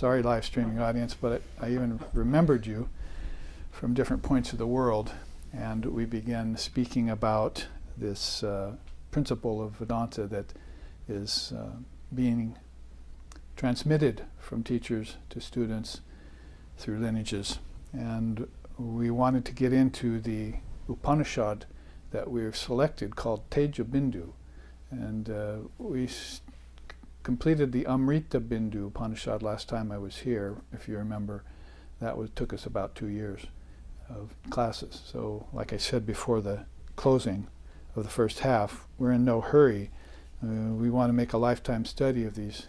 sorry live streaming audience, but I even remembered you from different points of the world, and we began speaking about this principle of Vedanta that is being transmitted from teachers to students through lineages. And we wanted to get into the Upanishad that we've selected called Tejobindu. And we completed the Amritabindu Upanishad last time I was here, if you remember. That took us about 2 years of classes. So like I said before the closing of the first half, we're in no hurry. We want to make a lifetime study of these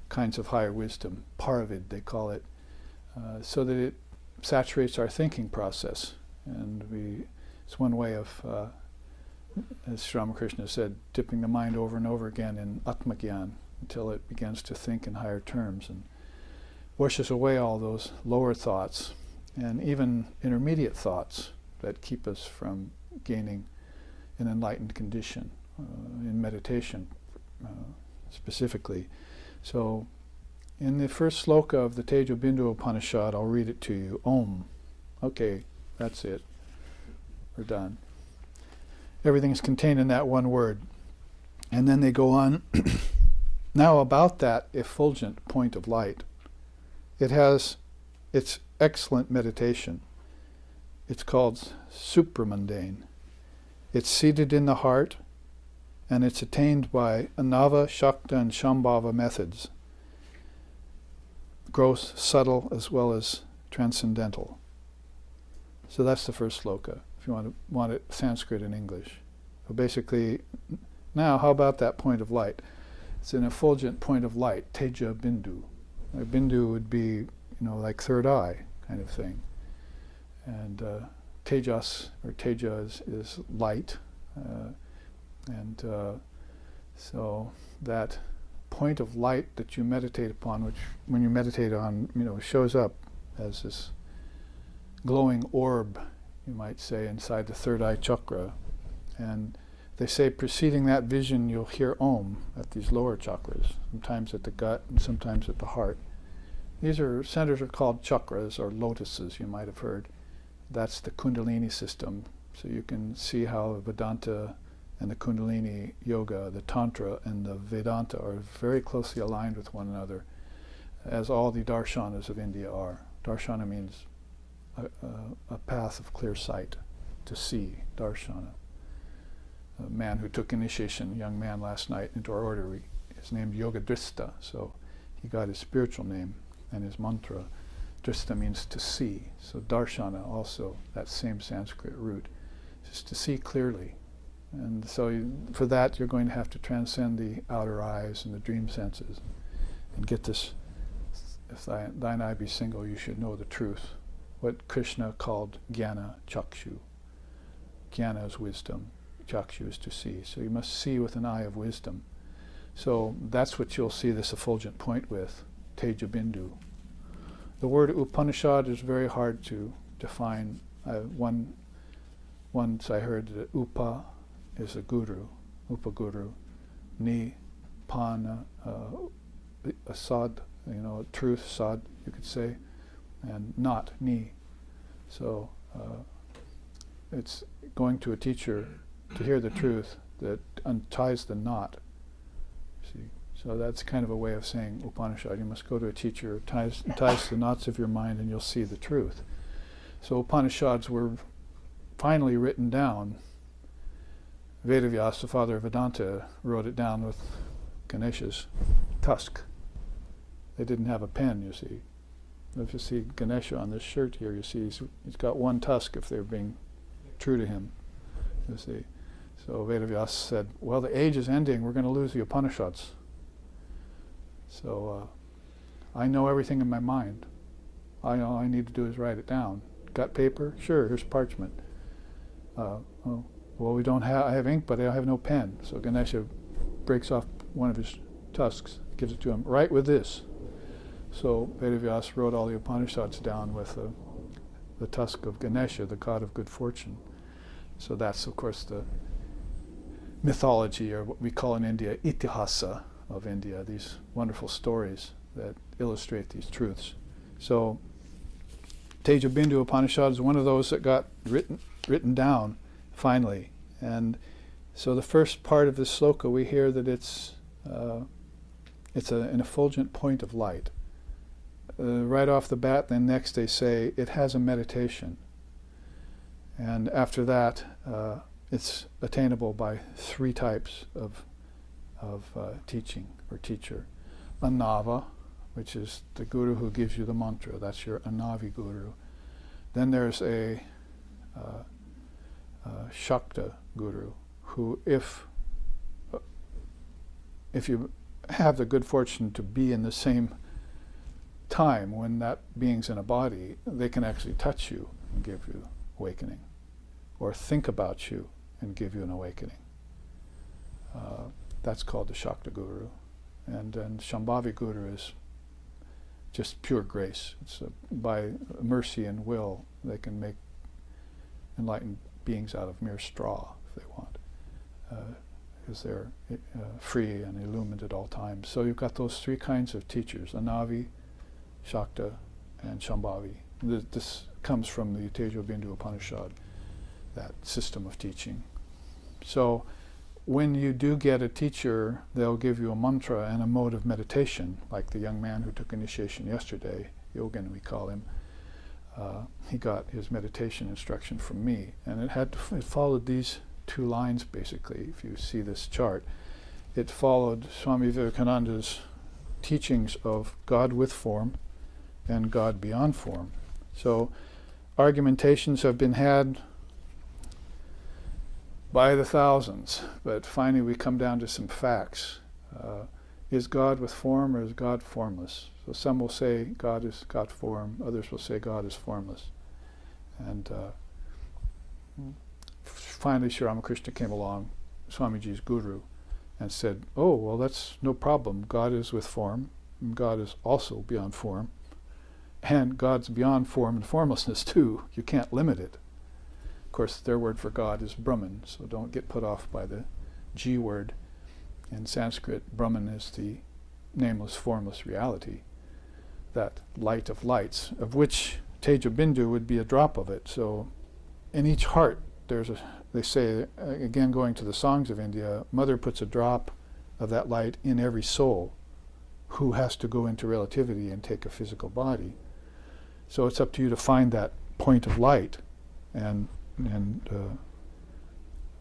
kinds of higher wisdom, Paravid they call it, so that it saturates our thinking process. And it's one way of, as Sri Ramakrishna said, dipping the mind over and over again in Atmagyan until it begins to think in higher terms and washes away all those lower thoughts and even intermediate thoughts that keep us from gaining an enlightened condition in meditation specifically. So in the first sloka of the Tejobindu Upanishad, I'll read it to you. Om. Okay, that's it. We're done. Everything is contained in that one word. And then they go on. Now about that effulgent point of light. It has its excellent meditation. It's called supramundane. It's seated in the heart, and it's attained by Anava, Shakta, and Shambhava methods, gross, subtle, as well as transcendental. So that's the first sloka, if you want it Sanskrit and English. So basically, now how about that point of light? It's an effulgent point of light, Teja Bindu. A Bindu would be, like third eye kind of thing. And Tejas, or Teja is light. So that point of light that you meditate upon, which when you meditate on, shows up as this glowing orb, you might say, inside the third eye chakra. And they say preceding that vision you'll hear Om at these lower chakras, sometimes at the gut and sometimes at the heart. These centers are called chakras or lotuses, you might have heard. That's the Kundalini system. So you can see how Vedanta and the Kundalini Yoga, the Tantra and the Vedanta are very closely aligned with one another, as all the darshanas of India are. Darshana means a path of clear sight, to see, darshana. A man who took initiation, a young man last night, into our order, his name's Yogadrista, so he got his spiritual name and his mantra. Drista means to see, so darshana also, that same Sanskrit root, is to see clearly. And so for that you're going to have to transcend the outer eyes and the dream senses and get this, if thine eye be single, you should know the truth. What Krishna called jnana chakshu. Jnana is wisdom, chakshu is to see. So you must see with an eye of wisdom. So that's what you'll see this effulgent point with, Tejobindu. The word Upanishad is very hard to define. Once I heard that Upa is a guru, Upaguru, Ni, Pana, a sad, truth, sad, you could say, and not Ni. So it's going to a teacher to hear the truth that unties the knot. See, so that's kind of a way of saying Upanishad. You must go to a teacher who ties the knots of your mind, and you'll see the truth. So Upanishads were finally written down. Vedavyasa, the father of Vedanta, wrote it down with Ganesha's tusk. They didn't have a pen, you see. If you see Ganesha on this shirt here, you see he's got one tusk if they're being true to him, you see. So Vedavyasa said, well, the age is ending, we're going to lose the Upanishads. So I know everything in my mind. All I need to do is write it down. Got paper? Sure, here's parchment. Well, I have ink, but I have no pen. So Ganesha breaks off one of his tusks, gives it to him. Write with this. So Vedavyasa wrote all the Upanishads down with the tusk of Ganesha, the god of good fortune. So that's, of course, the mythology, or what we call in India, itihasa of India, these wonderful stories that illustrate these truths. So Tejobindu Upanishad is one of those that got written down finally. And so the first part of this sloka, we hear that it's an effulgent point of light. Right off the bat, then next they say it has a meditation. And after that, it's attainable by three types of teaching or teacher. Anava, which is the guru who gives you the mantra. That's your Anavi guru. Then there's a Shakta guru, who if you have the good fortune to be in the same time when that being's in a body, they can actually touch you and give you awakening, or think about you and give you an awakening. That's called the Shakta guru. And then Shambhavi guru is just pure grace. It's by mercy and will, they can make enlightened beings out of mere straw if they want, because they're free and illumined at all times. So you've got those three kinds of teachers: Anavi, Shakta, and Shambhavi. This comes from the Tejobindu Upanishad, that system of teaching. So when you do get a teacher, they'll give you a mantra and a mode of meditation, like the young man who took initiation yesterday, Yogan we call him. He got his meditation instruction from me, and it followed these two lines basically. If you see this chart, it followed Swami Vivekananda's teachings of God with form and God beyond form. So argumentations have been had by the thousands, but finally we come down to some facts. Is God with form, or is God formless? So some will say God is got form, others will say God is formless. And finally Sri Ramakrishna came along, Swamiji's guru, and said, oh, well, that's no problem. God is with form, and God is also beyond form, and God's beyond form and formlessness too. You can't limit it. Of course, their word for God is Brahman, so don't get put off by the G word. In Sanskrit, Brahman is the nameless, formless reality, that light of lights, of which Tejobindu would be a drop of it. So in each heart, they say, again going to the songs of India, Mother puts a drop of that light in every soul who has to go into relativity and take a physical body. So it's up to you to find that point of light, and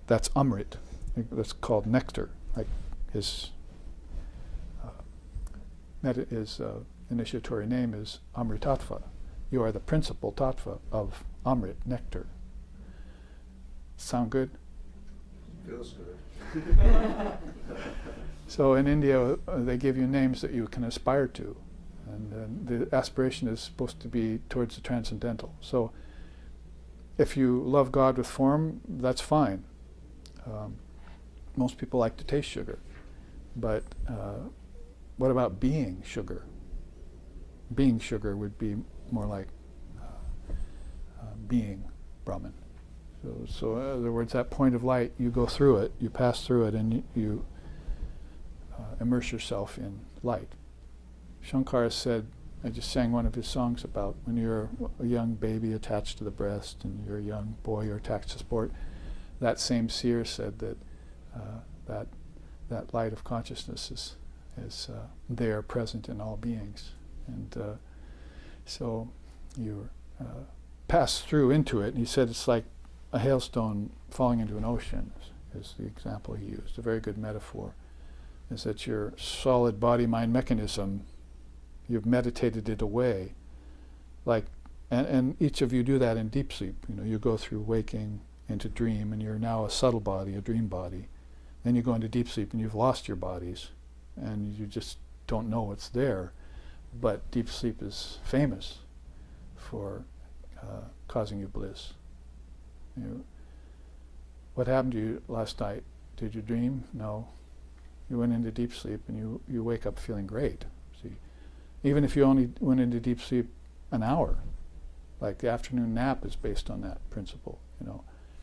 that's Amrit. That's called nectar. Like his initiatory name is Amritattva. You are the principal tattva of Amrit, nectar. Sound good? Feels good. So in India, they give you names that you can aspire to, and the aspiration is supposed to be towards the transcendental. So if you love God with form, that's fine. Most people like to taste sugar, but what about being sugar? Being sugar would be more like being Brahman. So in other words, that point of light, you go through it, you pass through it, and you immerse yourself in light. Shankara said, I just sang one of his songs about when you're a young baby attached to the breast and you're a young boy, you're attached to sport. That same seer said that that light of consciousness is there, present in all beings. And so you pass through into it. And he said it's like a hailstone falling into an ocean, is the example he used. A very good metaphor is that your solid body-mind mechanism, you've meditated it away. And each of you do that in deep sleep. You go through waking into dream, and you're now a subtle body, a dream body. Then you go into deep sleep, and you've lost your bodies, and you just don't know what's there. But deep sleep is famous for causing you bliss. What happened to you last night? Did you dream? No. You went into deep sleep, and you wake up feeling great. See, even if you only went into deep sleep an hour, like the afternoon nap is based on that principle.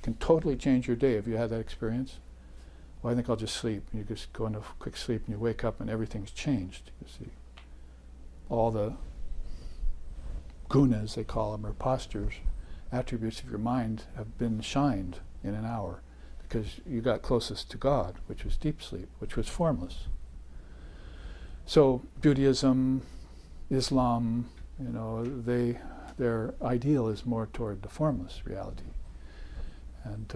Can totally change your day. Have you had that experience? Well, I think I'll just sleep. And you just go into quick sleep, and you wake up, and everything's changed. You see, all the gunas, they call them, or postures, attributes of your mind have been shined in an hour, because you got closest to God, which was deep sleep, which was formless. So Judaism, Islam, their ideal is more toward the formless reality, and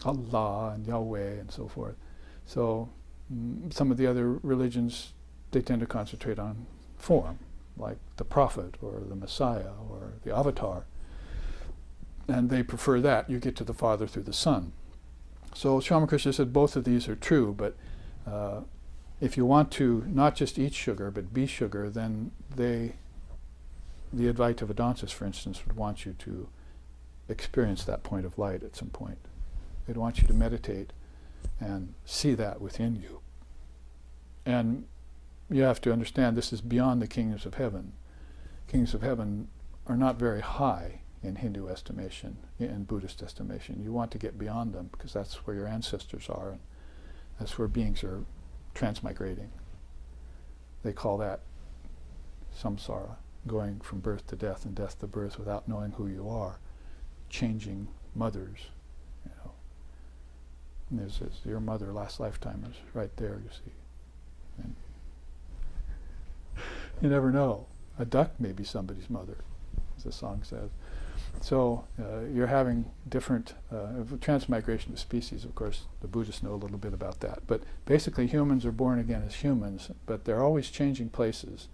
Allah and Yahweh and so forth. So some of the other religions, they tend to concentrate on form, like the prophet or the Messiah or the Avatar, and they prefer that. You get to the Father through the Son. So Ramakrishna said both of these are true, but if you want to not just eat sugar but be sugar, then the Advaita Vedantists, for instance, would want you to experience that point of light at some point. They'd want you to meditate and see that within you. And you have to understand this is beyond the kingdoms of heaven. Kingdoms of heaven are not very high in Hindu estimation, in Buddhist estimation. You want to get beyond them because that's where your ancestors are, and that's where beings are transmigrating. They call that samsara, going from birth to death and death to birth without knowing who you are, changing mothers. And there's your mother last lifetime is right there, you see. And you never know. A duck may be somebody's mother, as the song says. So you're having different transmigration of species. Of course, the Buddhists know a little bit about that. But basically, humans are born again as humans, but they're always changing places.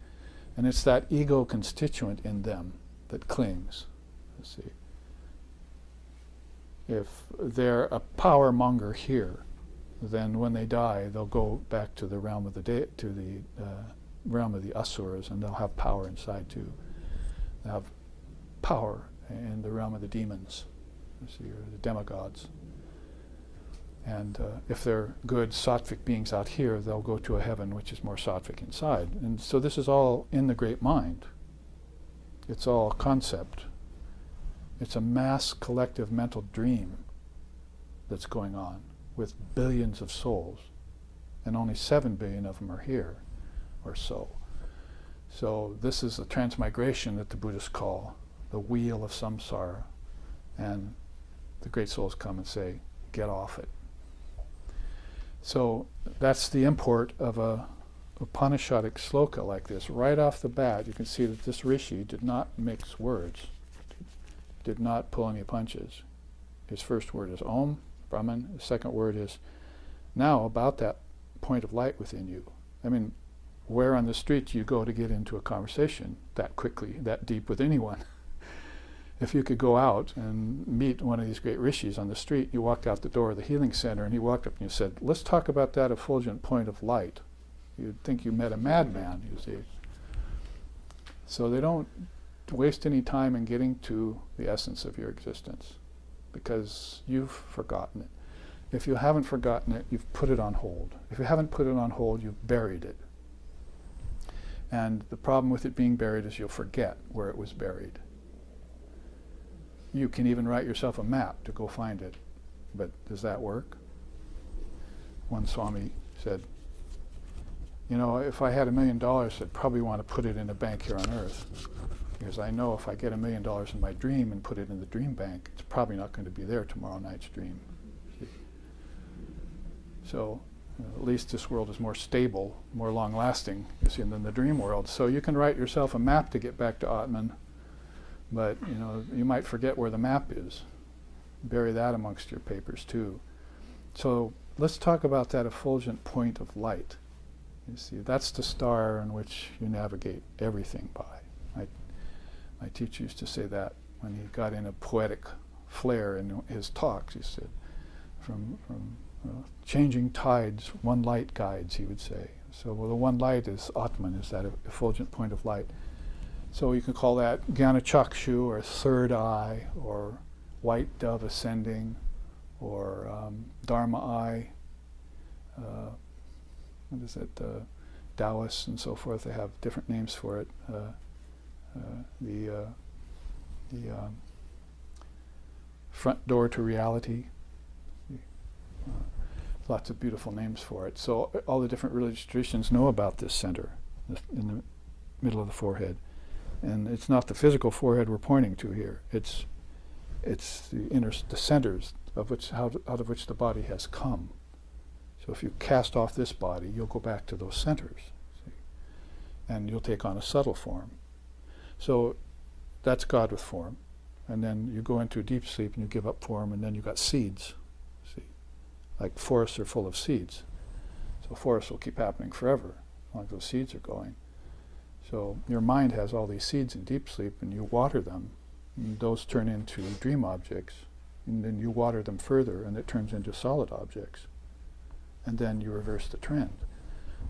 And it's that ego constituent in them that clings. You see. If they're a power monger here, then when they die, they'll go back to the realm of the realm of the asuras, and they'll have power inside too. They'll have power in the realm of the demons, you see, or the demigods. And if they're good sattvic beings out here, they'll go to a heaven which is more sattvic inside. And so this is all in the great mind. It's all concept. It's a mass collective mental dream that's going on with billions of souls, and only 7 billion of them are here, or so. So this is the transmigration that the Buddhists call the wheel of samsara, and the great souls come and say, get off it. So that's the import of a Upanishadic sloka like this. Right off the bat, you can see that this rishi did not mix words, did not pull any punches. His first word is Om, Brahman. The second word is now about that point of light within you. I mean, where on the street do you go to get into a conversation that quickly, that deep with anyone? If you could go out and meet one of these great rishis on the street, you walked out the door of the healing center and he walked up and you said, let's talk about that effulgent point of light. You'd think you met a madman, you see. So they don't waste any time in getting to the essence of your existence because you've forgotten it. If you haven't forgotten it, you've put it on hold. If you haven't put it on hold, you've buried it. And the problem with it being buried is you'll forget where it was buried. You can even write yourself a map to go find it, but does that work? One Swami said, you know, if I had $1 million, I'd probably want to put it in a bank here on earth. Because I know if I get $1 million in my dream and put it in the dream bank, it's probably not going to be there tomorrow night's dream. See? So at least this world is more stable, more long-lasting, you see, than the dream world. So you can write yourself a map to get back to Atman, but you know, you might forget where the map is. Bury that amongst your papers too. So let's talk about that effulgent point of light. You see, that's the star in which you navigate everything by. My teacher used to say that when he got in a poetic flair in his talks. He said, from changing tides, one light guides, he would say. So well, the one light is Atman, is that effulgent point of light. So you can call that Jnana Chakshu, or third eye, or white dove ascending, or Dharma eye. What is it? Taoists and so forth, they have different names for it. The front door to reality. Lots of beautiful names for it. So all the different religious traditions know about this center in middle of the forehead. And it's not the physical forehead we're pointing to here. It's the centers of which out of which the body has come. So if you cast off this body, you'll go back to those centers, see? And you'll take on a subtle form. So that's God with form. And then you go into deep sleep and you give up form, and then you've got seeds, see? Like forests are full of seeds. So forests will keep happening forever, as long as those seeds are going. So your mind has all these seeds in deep sleep, and you water them, and those turn into dream objects, and then you water them further, and it turns into solid objects. And then you reverse the trend.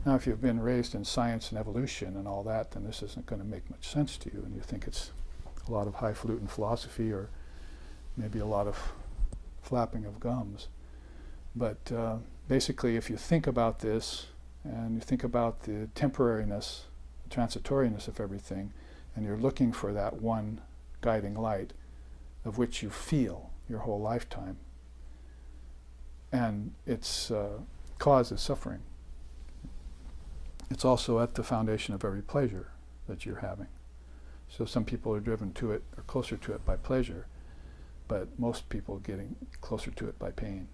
Now, if you've been raised in science and evolution and all that, then this isn't going to make much sense to you, and you think it's a lot of highfalutin philosophy, or maybe a lot of flapping of gums. But basically, if you think about this, and you think about the temporariness, the transitoriness of everything, and you're looking for that one guiding light of which you feel your whole lifetime, and its cause is suffering. It's also at the foundation of every pleasure that you're having. So some people are driven to it, or closer to it by pleasure, but most people are getting closer to it by pain.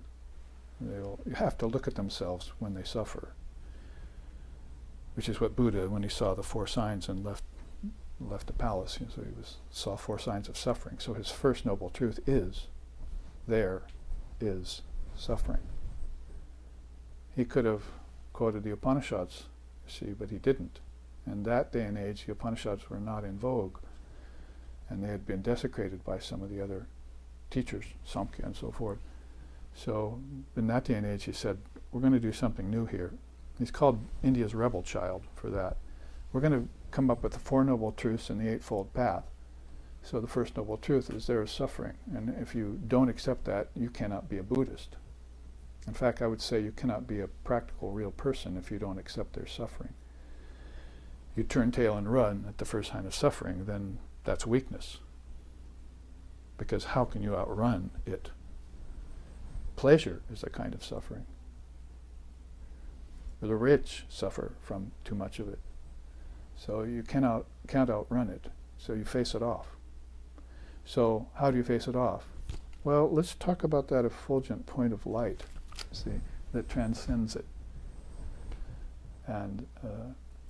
You have to look at themselves when they suffer, which is what Buddha, when he saw the 4 signs and left the palace, so he saw 4 signs of suffering. So his first noble truth is, there is suffering. He could have quoted the Upanishads, you see, but he didn't. In that day and age, the Upanishads were not in vogue, and they had been desecrated by some of the other teachers, Samkhya and so forth. So in that day and age, he said, we're going to do something new here. He's called India's rebel child for that. We're going to come up with the 4 noble truths and the 8-fold path. So the first noble truth is there is suffering, and if you don't accept that, you cannot be a Buddhist. In fact, I would say you cannot be a practical, real person if you don't accept their suffering. You turn tail and run at the first sign of suffering, then that's weakness. Because how can you outrun it? Pleasure is a kind of suffering. The rich suffer from too much of it. So you can't outrun it. So you face it off. So how do you face it off? Well, let's talk about that effulgent point of light, see, that transcends it, and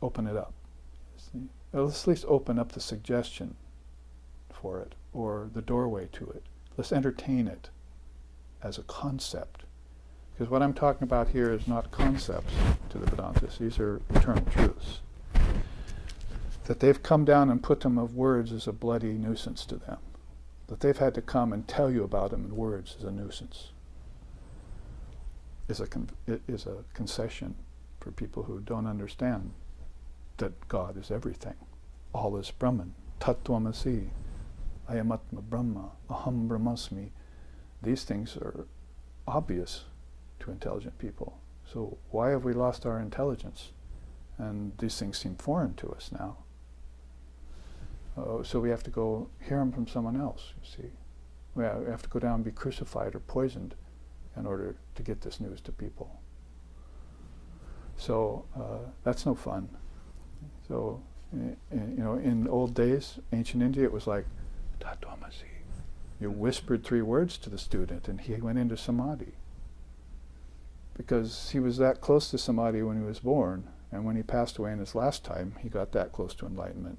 open it up. See? Well, let's at least open up the suggestion for it, or the doorway to it. Let's entertain it as a concept. Because what I'm talking about here is not concepts to the Vedantists. These are eternal truths. That they've come down and put them of words is a bloody nuisance to them. That they've had to come and tell you about them in words is a nuisance. It is a concession for people who don't understand that God is everything. All is Brahman. Tattvamasi. Ayamatma Brahma. Aham Brahmasmi. These things are obvious to intelligent people. So why have we lost our intelligence? And these things seem foreign to us now. So we have to go hear them from someone else, you see. We have to go down and be crucified or poisoned in order to get this news to people. So that's no fun. So, in old days, ancient India, it was like, Tattvamasi. You whispered 3 words to the student and he went into samadhi. Because he was that close to samadhi when he was born, and when he passed away in his last time, he got that close to enlightenment.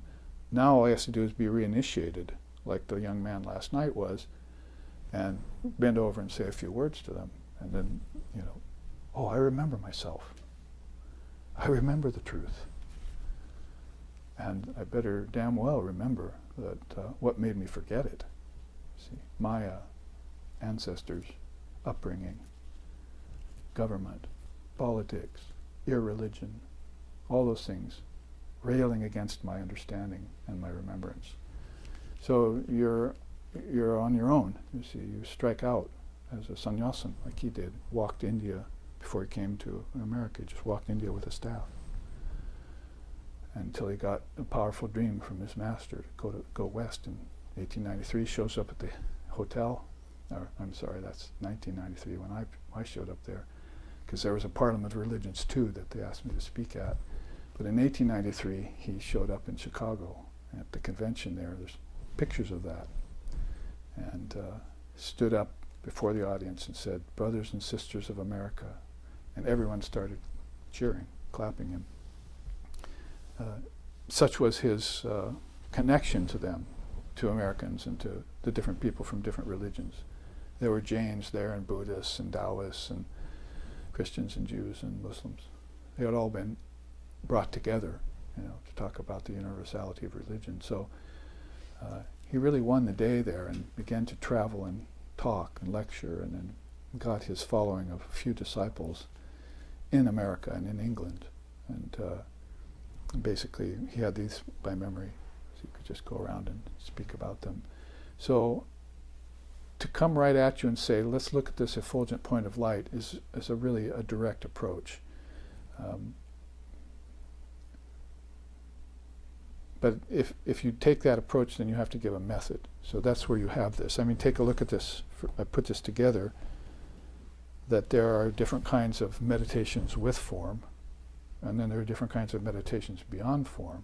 Now all he has to do is be reinitiated, like the young man last night was, and bend over and say a few words to them. And then, oh, I remember myself. I remember the truth. And I better damn well remember that what made me forget it. See, my ancestors' upbringing, government, politics, irreligion, all those things railing against my understanding and my remembrance. So you're on your own. You see, you strike out as a sannyasin, like he did. Walked India before he came to America. He just walked India with a staff until he got a powerful dream from his master to go west. In 1893, shows up at the hotel. Or, I'm sorry, that's 1993 when I showed up there, because there was a Parliament of Religions too that they asked me to speak at. But in 1893, he showed up in Chicago at the convention there. There's pictures of that. And stood up before the audience and said, "Brothers and sisters of America." And everyone started cheering, clapping him. Such was his connection to them, to Americans and to the different people from different religions. There were Jains there, and Buddhists and Taoists and Christians and Jews and Muslims. They had all been brought together, to talk about the universality of religion. So he really won the day there and began to travel and talk and lecture, and then got his following of a few disciples in America and in England. And basically he had these by memory, so you could just go around and speak about them. So to come right at you and say, let's look at this effulgent point of light is a really a direct approach. But if you take that approach, then you have to give a method. So that's where you have this. I mean, take a look at this. I put this together, that there are different kinds of meditations with form, and then there are different kinds of meditations beyond form.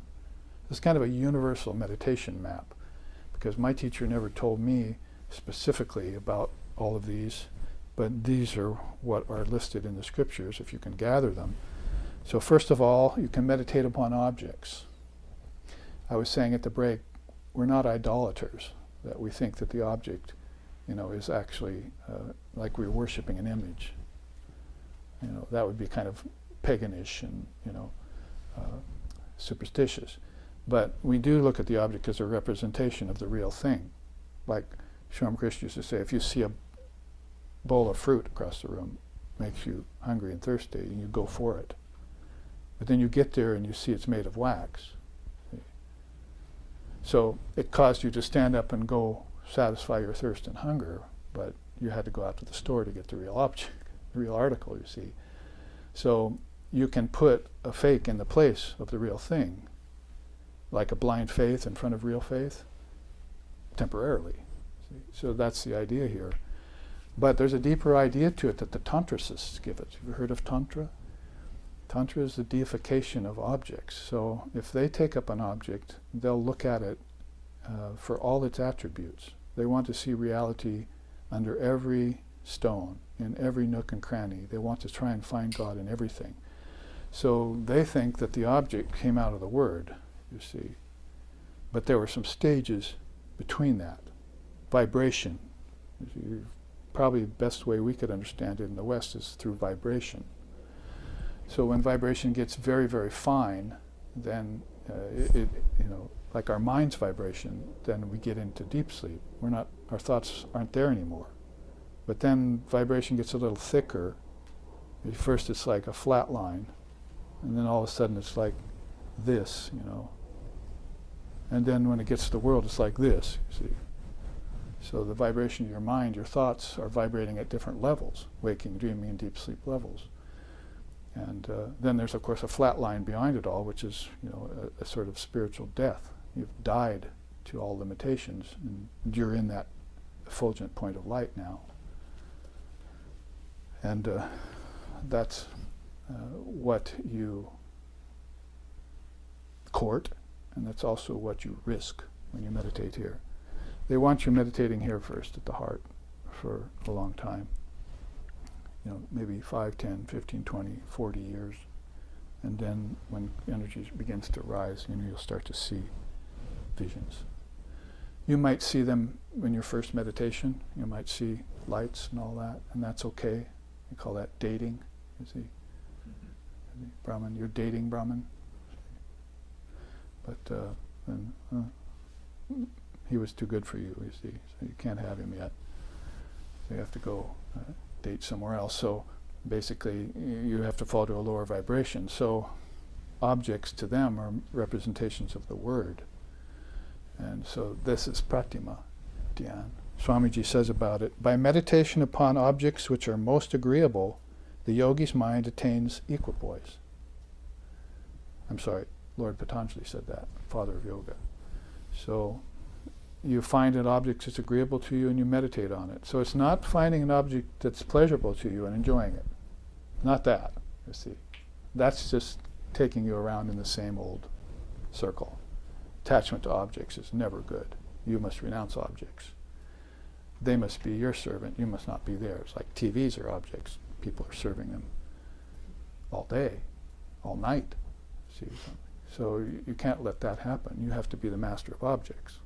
It's kind of a universal meditation map, because my teacher never told me specifically about all of these, but these are what are listed in the scriptures, if you can gather them. So first of all, you can meditate upon objects. I was saying at the break, we're not idolaters, that we think that the object, is actually like we're worshiping an image. That would be kind of paganish and, superstitious. But we do look at the object as a representation of the real thing. Like Sri Krishna used to say, if you see a bowl of fruit across the room, makes you hungry and thirsty, and you go for it. But then you get there and you see it's made of wax. So it caused you to stand up and go satisfy your thirst and hunger, but you had to go out to the store to get the real object, the real article, you see. So you can put a fake in the place of the real thing, like a blind faith in front of real faith, temporarily. See? So that's the idea here. But there's a deeper idea to it that the Tantricists give it. Have you heard of Tantra? Tantra is the deification of objects. So if they take up an object, they'll look at it for all its attributes. They want to see reality under every stone, in every nook and cranny. They want to try and find God in everything. So they think that the object came out of the Word, you see. But there were some stages between that. Vibration. Probably the best way we could understand it in the West is through vibration. So when vibration gets very, very fine, then like our mind's vibration, then we get into deep sleep. Our thoughts aren't there anymore. But then vibration gets a little thicker. At first it's like a flat line, and then all of a sudden it's like this, And then when it gets to the world, it's like this, you see. So the vibration of your mind, your thoughts are vibrating at different levels, waking, dreaming, and deep sleep levels. And then there's, of course, a flat line behind it all, which is, a sort of spiritual death. You've died to all limitations, and you're in that effulgent point of light now. And that's what you court, and that's also what you risk when you meditate here. They want you meditating here first at the heart for a long time. Maybe 5, 10, 15, 20, 40 years. And then when energy begins to rise, you'll start to see visions. You might see them in your first meditation. You might see lights and all that, and that's okay. You call that dating, you see. Brahman, you're dating Brahman. But then he was too good for you, you see, so you can't have him yet. So you have to go date somewhere else. So basically you have to fall to a lower vibration. So objects to them are representations of the word. And so this is pratima, dhyan. Swamiji says about it, by meditation upon objects which are most agreeable, the yogi's mind attains equipoise. I'm sorry, Lord Patanjali said that, father of yoga. So you find an object that's agreeable to you and you meditate on it. So it's not finding an object that's pleasurable to you and enjoying it. Not that, you see. That's just taking you around in the same old circle. Attachment to objects is never good. You must renounce objects. They must be your servant. You must not be theirs. Like TVs are objects. People are serving them all day, all night. See, so you can't let that happen. You have to be the master of objects.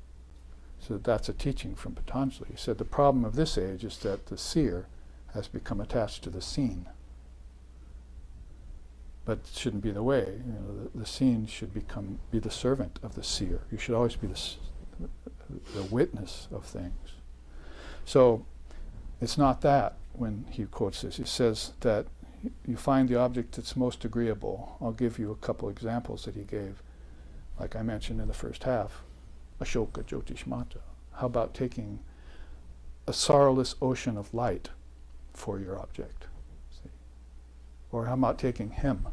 So that's a teaching from Patanjali. He said the problem of this age is that the seer has become attached to the seen. But it shouldn't be the way. You know, the seen should be the servant of the seer. You should always be the witness of things. So it's not that when he quotes this. He says that you find the object that's most agreeable. I'll give you a couple examples that he gave, like I mentioned in the first half. Ashoka Jyotishmata. How about taking a sorrowless ocean of light for your object? See? Or how about taking him,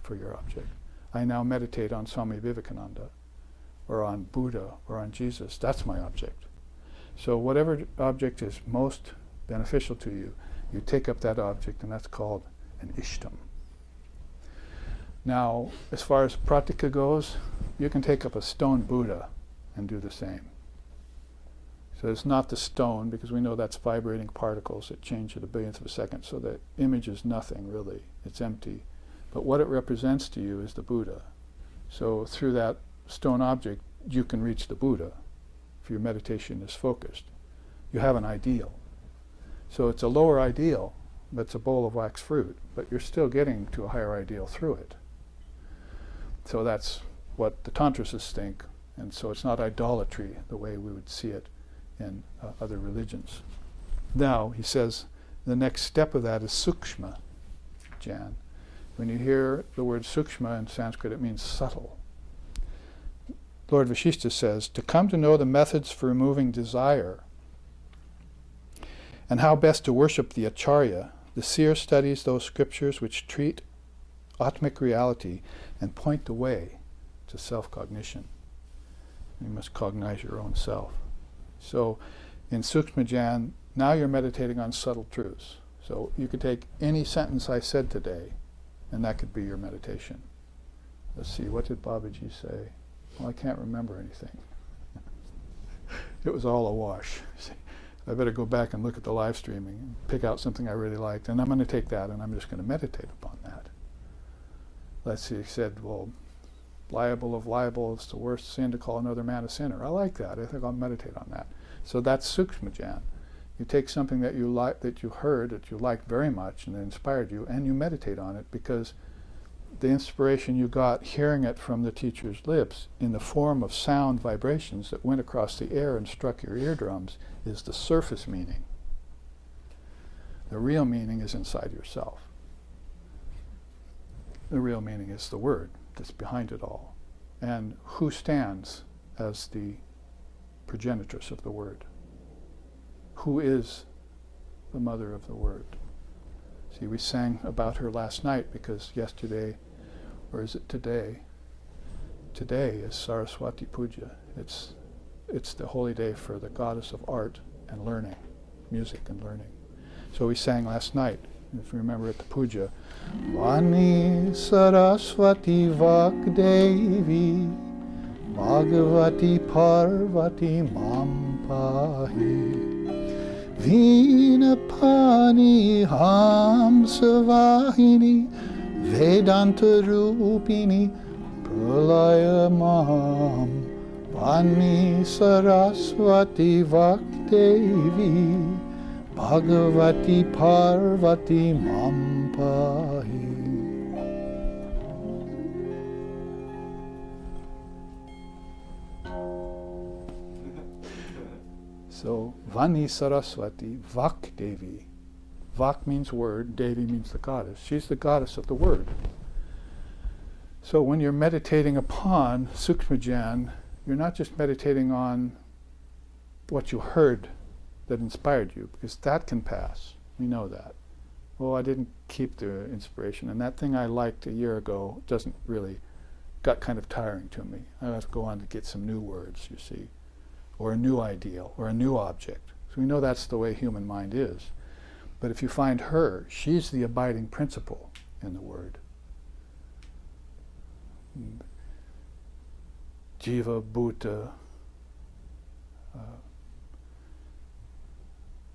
for your object? I now meditate on Swami Vivekananda, or on Buddha, or on Jesus. That's my object. So whatever object is most beneficial to you, you take up that object, and that's called an ishtam. Now, as far as pratika goes, you can take up a stone Buddha and do the same. So it's not the stone, because we know that's vibrating particles that change at a billionth of a second, so the image is nothing really, it's empty. But what it represents to you is the Buddha. So through that stone object, you can reach the Buddha if your meditation is focused. You have an ideal. So it's a lower ideal, but it's a bowl of wax fruit, but you're still getting to a higher ideal through it. So that's what the Tantrists think, and so it's not idolatry the way we would see it in other religions. Now, he says, the next step of that is sukshma jnana. When you hear the word sukshma in Sanskrit, it means subtle. Lord Vashishta says, to come to know the methods for removing desire and how best to worship the acharya, the seer studies those scriptures which treat atmic reality and point the way to self-cognition. You must cognize your own self. So in Sukshma Jnana, now you're meditating on subtle truths. So you could take any sentence I said today, and that could be your meditation. Let's see, what did Babaji say? Well, I can't remember anything. It was all a wash. I better go back and look at the live streaming and pick out something I really liked, and I'm going to take that and I'm just going to meditate upon that. Let's see, he said, well, liable of libel is the worst sin to call another man a sinner. I like that. I think I'll meditate on that. So that's Sukshma Jnana. You take something that you like, that you heard, that you liked very much, and it inspired you, and you meditate on it, because the inspiration you got hearing it from the teacher's lips in the form of sound vibrations that went across the air and struck your eardrums is the surface meaning. The real meaning is inside yourself. The real meaning is the word that's behind it all. And who stands as the progenitress of the word? Who is the mother of the word? See, we sang about her last night because yesterday, or is it today? Today is Saraswati Puja. It's the holy day for the goddess of art and learning, music and learning. So we sang last night, if you remember at the puja, Vani Saraswati Vakdevi Bhagavati Parvati Mampahi Veena Pani Hamsavahini Vedanta Rupini Pralaya Mam Vani Saraswati Vakdevi Bhagavati Parvati Mampahi. So, Vani Saraswati, Vak Devi. Vak means word, Devi means the goddess. She's the goddess of the word. So when you're meditating upon Sukshma Jnana, you're not just meditating on what you heard that inspired you, because that can pass. We know that. Well, I didn't keep the inspiration, and that thing I liked a year ago doesn't really, got kind of tiring to me. I have to go on to get some new words, you see, or a new ideal, or a new object. So we know that's the way human mind is. But if you find her, she's the abiding principle in the word. Jiva Bhuta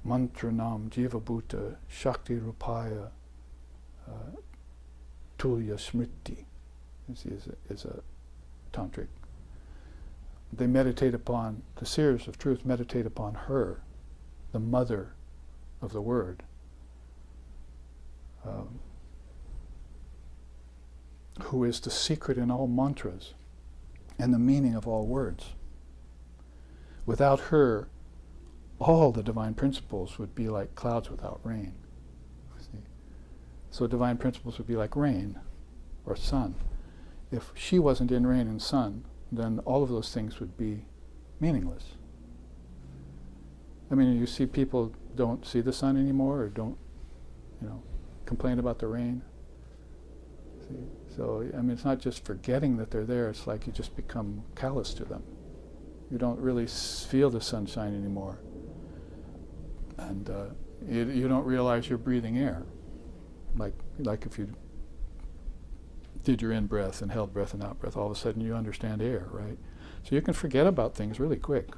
Mantranam Jiva Bhuta Shakti Rupaya Tulya Smriti is a tantric. They meditate upon, the seers of truth meditate upon her, the mother of the word, who is the secret in all mantras and the meaning of all words. Without her, all the divine principles would be like clouds without rain. See? So divine principles would be like rain or sun. If she wasn't in rain and sun, then all of those things would be meaningless. I mean, you see people don't see the sun anymore, or don't, complain about the rain. See? So, I mean, it's not just forgetting that they're there, it's like you just become callous to them. You don't really feel the sunshine anymore. And you don't realize you're breathing air. Like if you did your in-breath and held breath and out-breath, all of a sudden you understand air, right? So you can forget about things really quick.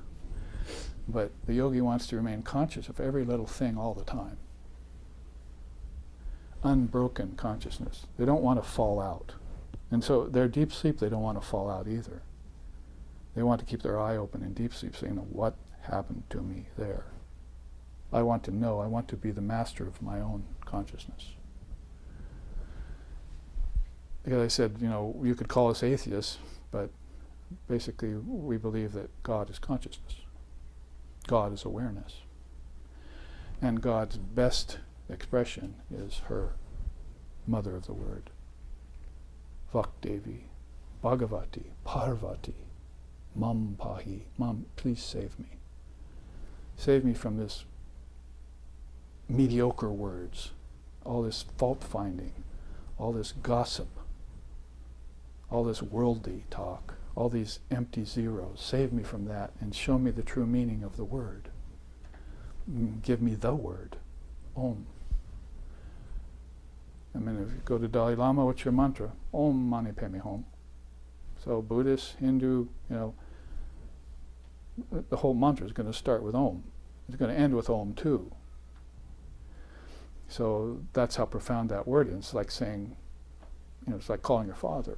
But the yogi wants to remain conscious of every little thing all the time. Unbroken consciousness. They don't want to fall out. And so their deep sleep, they don't want to fall out either. They want to keep their eye open in deep sleep, saying, what happened to me there? I want to know. I want to be the master of my own consciousness. Because I said, you could call us atheists, but basically we believe that God is consciousness. God is awareness. And God's best expression is her, mother of the word. Vakdevi, Bhagavati, Parvati, Mam Pahi. Mom, please save me. Save me from this mediocre words, all this fault-finding, all this gossip, all this worldly talk, all these empty zeros. Save me from that and show me the true meaning of the word. Give me the word, Om. I mean, if you go to Dalai Lama, what's your mantra? Om Mani Padme Hum. So Buddhist, Hindu, the whole mantra is going to start with Om. It's going to end with Om too. So that's how profound that word is. It's like saying, it's like calling your father.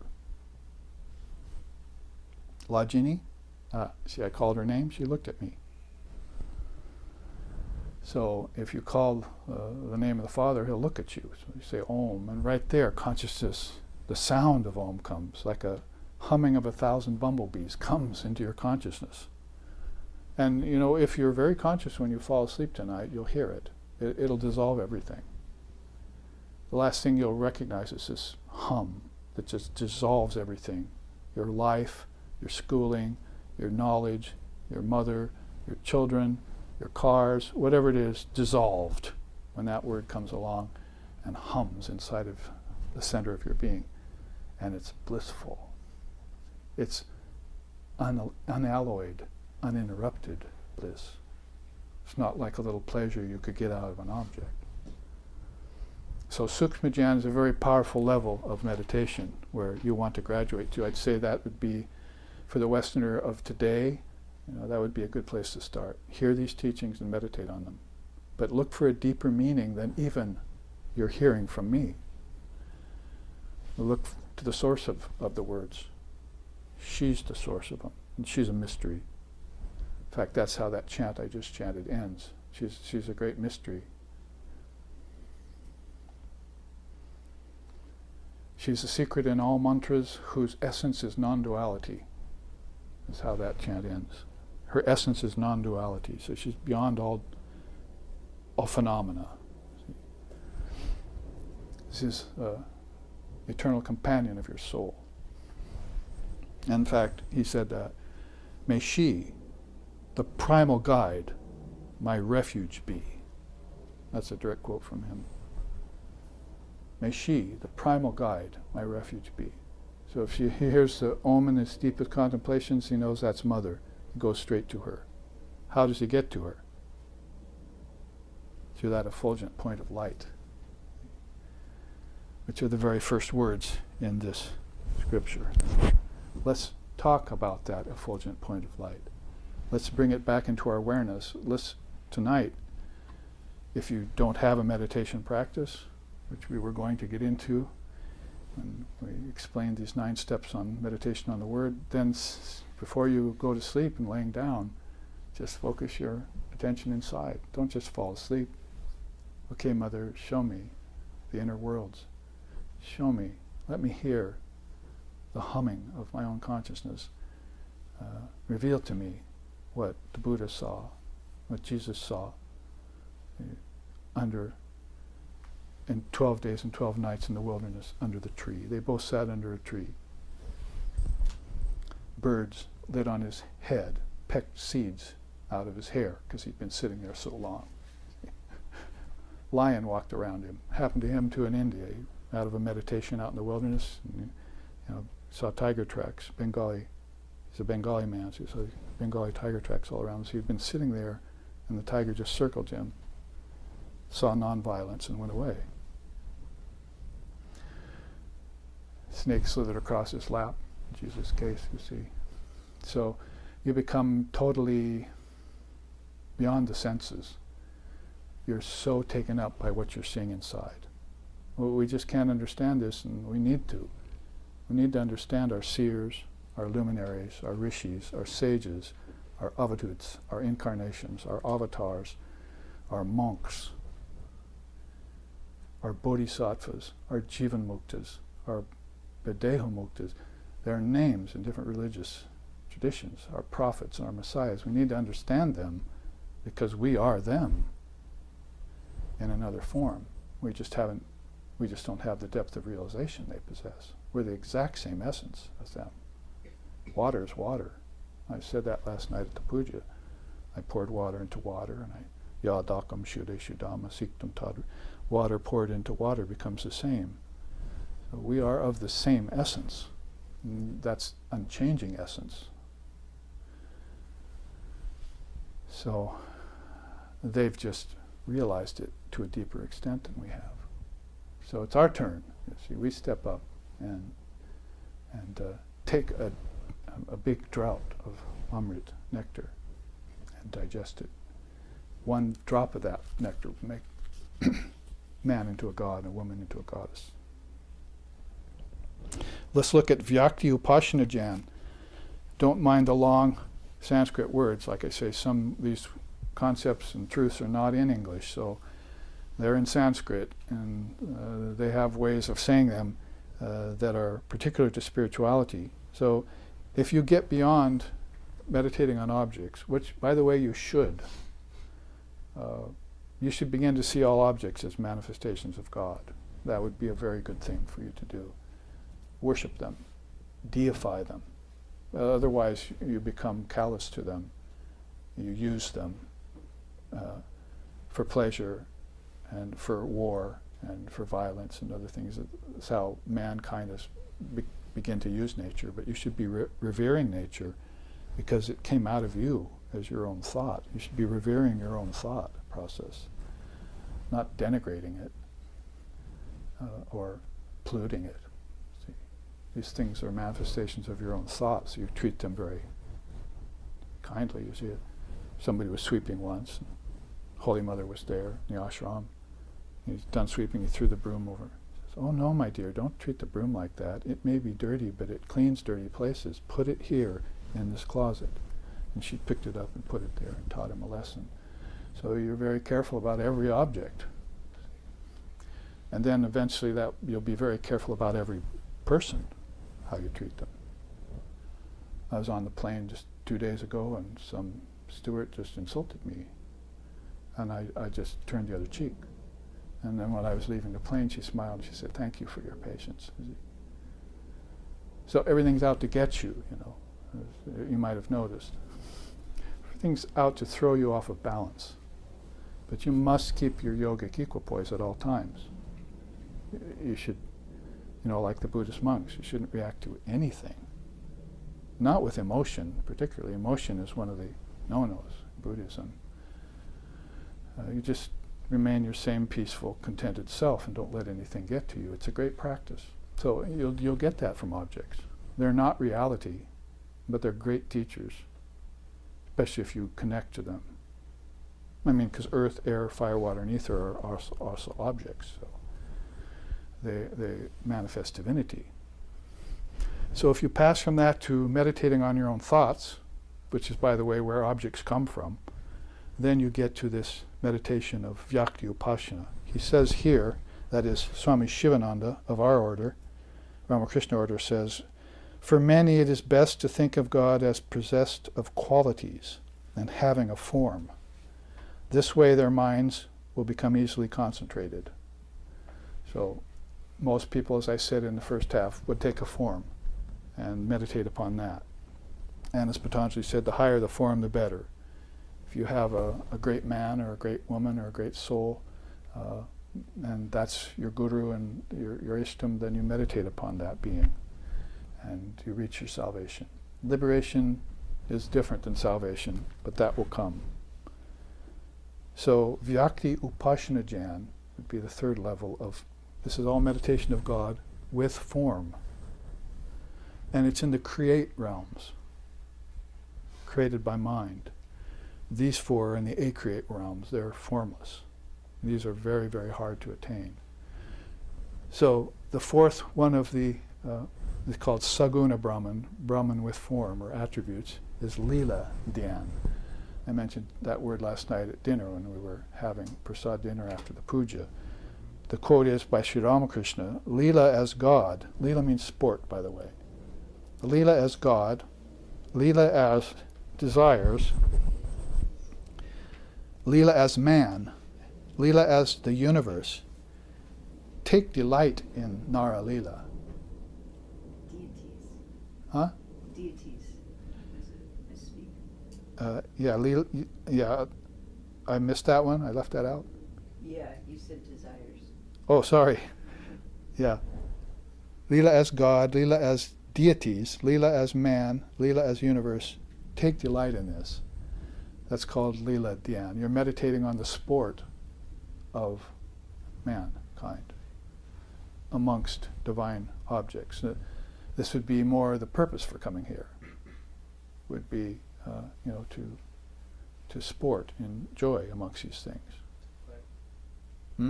Lajini, see, I called her name, she looked at me. So if you call the name of the Father, he'll look at you. So you say Om, and right there, consciousness, the sound of Om comes, like a humming of 1,000 bumblebees comes into your consciousness. And if you're very conscious when you fall asleep tonight, you'll hear it. It'll dissolve everything. The last thing you'll recognize is this hum that just dissolves everything. Your life, your schooling, your knowledge, your mother, your children, your cars, whatever it is, dissolved when that word comes along and hums inside of the center of your being. And it's blissful. It's unalloyed, uninterrupted bliss. It's not like a little pleasure you could get out of an object. So Sukshma Jnana is a very powerful level of meditation where you want to graduate to. I'd say that would be, for the Westerner of today, that would be a good place to start. Hear these teachings and meditate on them. But look for a deeper meaning than even you're hearing from me. Look to the source of the words. She's the source of them, and she's a mystery. In fact, that's how that chant I just chanted ends. She's a great mystery. She's a secret in all mantras whose essence is non-duality. That's how that chant ends. Her essence is non-duality, so she's beyond all phenomena. This is eternal companion of your soul. In fact, he said that, may she, the primal guide, my refuge be. That's a direct quote from him. May she, the primal guide, my refuge be. So if he hears the Om in his deepest contemplations, he knows that's Mother. He goes straight to her. How does he get to her? Through that effulgent point of light, which are the very first words in this Scripture. Let's talk about that effulgent point of light. Let's bring it back into our awareness. Let's, tonight, if you don't have a meditation practice, which we were going to get into, and we explained these 9 steps on meditation on the Word, then before you go to sleep and laying down, just focus your attention inside. Don't just fall asleep. Okay, Mother, show me the inner worlds. Show me. Let me hear the humming of my own consciousness. Reveal to me what the Buddha saw, what Jesus saw in 12 days and 12 nights in the wilderness under the tree. They both sat under a tree. Birds lit on his head, pecked seeds out of his hair because he'd been sitting there so long. Lion walked around him. Happened to him too in India. He, out of a meditation out in the wilderness, and, saw tiger tracks. Bengali. He's a Bengali man, so he saw Bengali tiger tracks all around. So he'd been sitting there, and the tiger just circled him. Saw nonviolence and went away. Snake slithered across his lap. In Jesus' case, you see. So you become totally beyond the senses. You're so taken up by what you're seeing inside. Well, we just can't understand this, and we need to. We need to understand our seers, our luminaries, our rishis, our sages, our avaduts, our incarnations, our avatars, our monks, our bodhisattvas, our jivanmuktas, our videhumuktas. There are names in different religious traditions, our prophets and our messiahs. We need to understand them because we are them in another form. We just don't have the depth of realization they possess. We're the exact same essence as them. Water is water. I said that last night at the puja. I poured water into water, and yadakam shude shudama siktum tadru. Water poured into water becomes the same. So we are of the same essence. And that's unchanging essence. So they've just realized it to a deeper extent than we have. So it's our turn. You see, we step up and take a big draught of Amrit, nectar, and digest it. One drop of that nectar will make man into a god and a woman into a goddess. Let's look at Vyakti Upashanajan. Don't mind the long Sanskrit words. Like I say, some of these concepts and truths are not in English, so they're in Sanskrit, and they have ways of saying them that are particular to spirituality. So if you get beyond meditating on objects, which, by the way, you should begin to see all objects as manifestations of God. That would be a very good thing for you to do. Worship them, deify them. Otherwise, you become callous to them. You use them for pleasure and for war and for violence and other things. That's how mankind has begin to use nature. But you should be revering nature because it came out of you as your own thought. You should be revering your own thought process, not denigrating it or polluting it. See, these things are manifestations of your own thoughts. So you treat them very kindly. You see it. Somebody was sweeping once. And Holy Mother was there in the ashram. He's done sweeping. He threw the broom over. He says, "Oh no, my dear, don't treat the broom like that. It may be dirty, but it cleans dirty places. Put it here in this closet." And she picked it up and put it there and taught him a lesson. So you're very careful about every object. And then eventually that you'll be very careful about every person, how you treat them. I was on the plane just 2 days ago, and some steward just insulted me. And I just turned the other cheek. And then when I was leaving the plane, she smiled and she said, "Thank you for your patience." So everything's out to get you, you know. You might have noticed. Everything's out to throw you off of balance. But you must keep your yogic equipoise at all times. You should, you know, like the Buddhist monks, you shouldn't react to anything. Not with emotion, particularly. Emotion is one of the no-nos in Buddhism. You just remain your same peaceful, contented self and don't let anything get to you. It's a great practice. So you'll get that from objects. They're not reality, but they're great teachers, especially if you connect to them. I mean, because earth, air, fire, water, and ether are also objects. So they manifest divinity. So if you pass from that to meditating on your own thoughts, which is, by the way, where objects come from, then you get to this meditation of Vyakti Upasana. He says here, that is Swami Shivananda of our order, Ramakrishna order, says, "For many it is best to think of God as possessed of qualities and having a form. This way their minds will become easily concentrated." So most people, as I said in the first half, would take a form and meditate upon that. And as Patanjali said, the higher the form, the better. If you have a great man or a great woman or a great soul, and that's your guru and your ishtam, then you meditate upon that being and you reach your salvation. Liberation is different than salvation, but that will come. So Vyakti Upasana Jnana would be the third level of, this is all meditation of God with form. And it's in the create realms, created by mind. These four are in the acreate realms. They're formless. These are very, very hard to attain. So the fourth one of the, is called Saguna Brahman, Brahman with form or attributes, is Lila Dhyan. I mentioned that word last night at dinner when we were having prasad dinner after the puja. The quote is by Sri Ramakrishna, Lila as God. Lila means sport, by the way. Lila as God, Lila as desires, Lila as man, Lila as the universe. Take delight in Nara Lila. Deities. Huh? Deities. I speak. Yeah, I missed that one. I left that out. Yeah, you said desires. Oh, sorry. Yeah. Lila as God, Lila as deities, Lila as man, Lila as universe. Take delight in this. That's called Lila Dhyan. You're meditating on the sport of mankind amongst divine objects. This would be more the purpose for coming here. Would be, to sport in joy amongst these things. To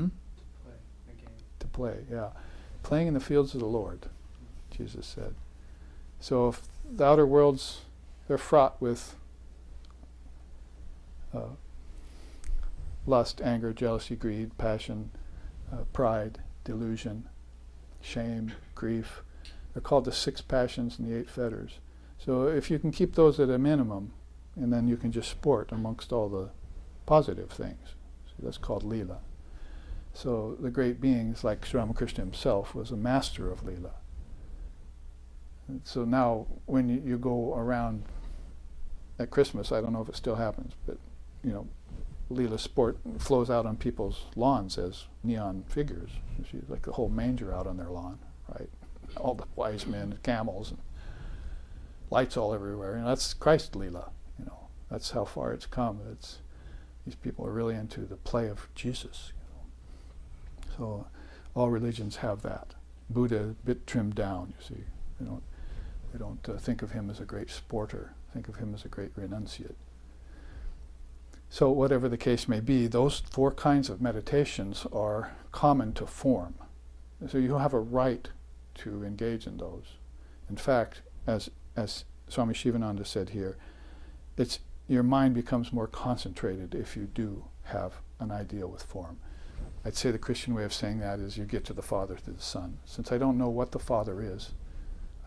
play a game. To play, yeah. Playing in the fields of the Lord, Jesus said. So if the outer worlds, they're fraught with lust, anger, jealousy, greed, passion, pride, delusion, shame, grief. They're called the 6 passions and the 8 fetters. So if you can keep those at a minimum, and then you can just sport amongst all the positive things. So that's called Leela. So the great beings, like Sri Ramakrishna himself, was a master of Leela. And so now when you go around at Christmas, I don't know if it still happens, but Leela sport flows out on people's lawns as neon figures. You see, like the whole manger out on their lawn, right? All the wise men, camels, and lights all everywhere. And that's Christ Leela. That's how far it's come. These people are really into the play of Jesus. So all religions have that. Buddha, a bit trimmed down. You see, they don't think of him as a great sporter. Think of him as a great renunciate. So whatever the case may be, those 4 kinds of meditations are common to form. So you have a right to engage in those. In fact, as Swami Shivananda said here, your mind becomes more concentrated if you do have an idea with form. I'd say the Christian way of saying that is you get to the Father through the Son. Since I don't know what the Father is,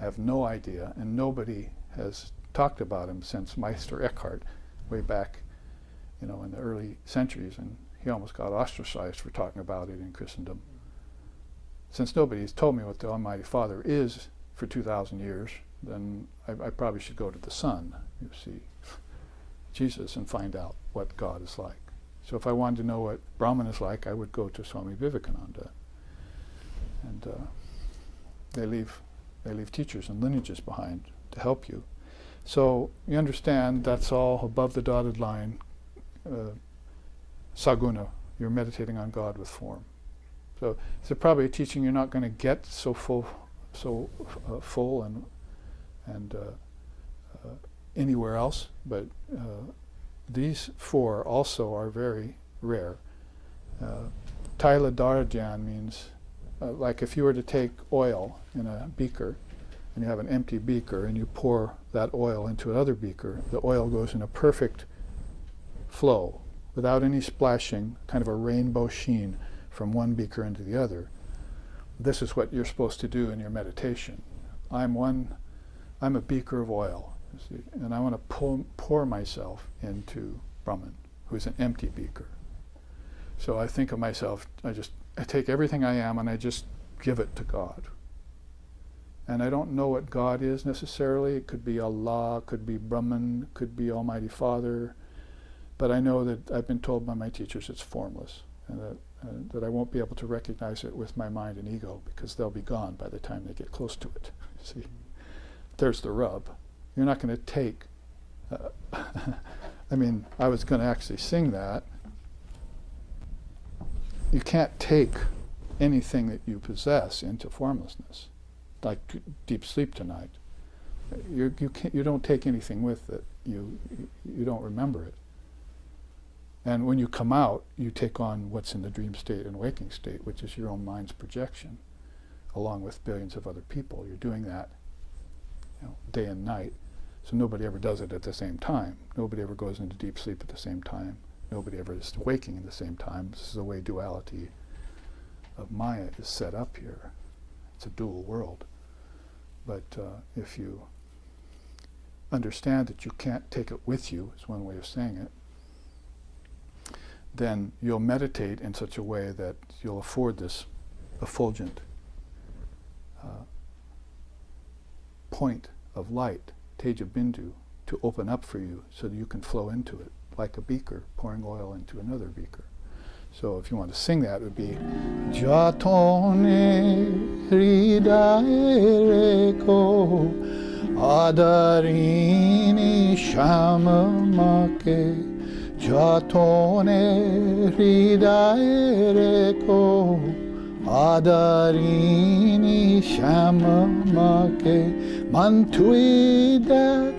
I have no idea, and nobody has talked about him since Meister Eckhart way back in the early centuries, and he almost got ostracized for talking about it in Christendom. Since nobody's told me what the Almighty Father is for 2,000 years, then I probably should go to the Son, you see, Jesus, and find out what God is like. So if I wanted to know what Brahman is like, I would go to Swami Vivekananda. And they leave teachers and lineages behind to help you. So you understand that's all above the dotted line. Saguna, you're meditating on God with form. So it's probably a teaching you're not going to get so full so full and anywhere else, but these four also are very rare. Taila Darajan means like if you were to take oil in a beaker and you have an empty beaker and you pour that oil into another beaker, the oil goes in a perfect flow without any splashing, kind of a rainbow sheen from one beaker into the other. This is what you're supposed to do in your meditation. I'm a beaker of oil, you see, and I want to pour myself into Brahman, who's an empty beaker. So I think of myself, I take everything I am and I just give it to God. And I don't know what God is necessarily. It could be Allah, it could be Brahman, it could be Almighty Father. But I know that I've been told by my teachers it's formless, and that I won't be able to recognize it with my mind and ego because they'll be gone by the time they get close to it. See, there's the rub. You're not going to take, I mean, I was going to actually sing that. You can't take anything that you possess into formlessness, like deep sleep tonight. You don't take anything with it. You don't remember it. And when you come out, you take on what's in the dream state and waking state, which is your own mind's projection, along with billions of other people. You're doing that, day and night. So nobody ever does it at the same time. Nobody ever goes into deep sleep at the same time. Nobody ever is waking at the same time. This is the way duality of Maya is set up here. It's a dual world. But if you understand that you can't take it with you, is one way of saying it, then you'll meditate in such a way that you'll afford this effulgent point of light, Tejobindu, to open up for you so that you can flow into it, like a beaker pouring oil into another beaker. So if you want to sing that, it would be Jatone hridaye reko adarini shamamake Jatone hridaye reko adarini shamamake mantuidak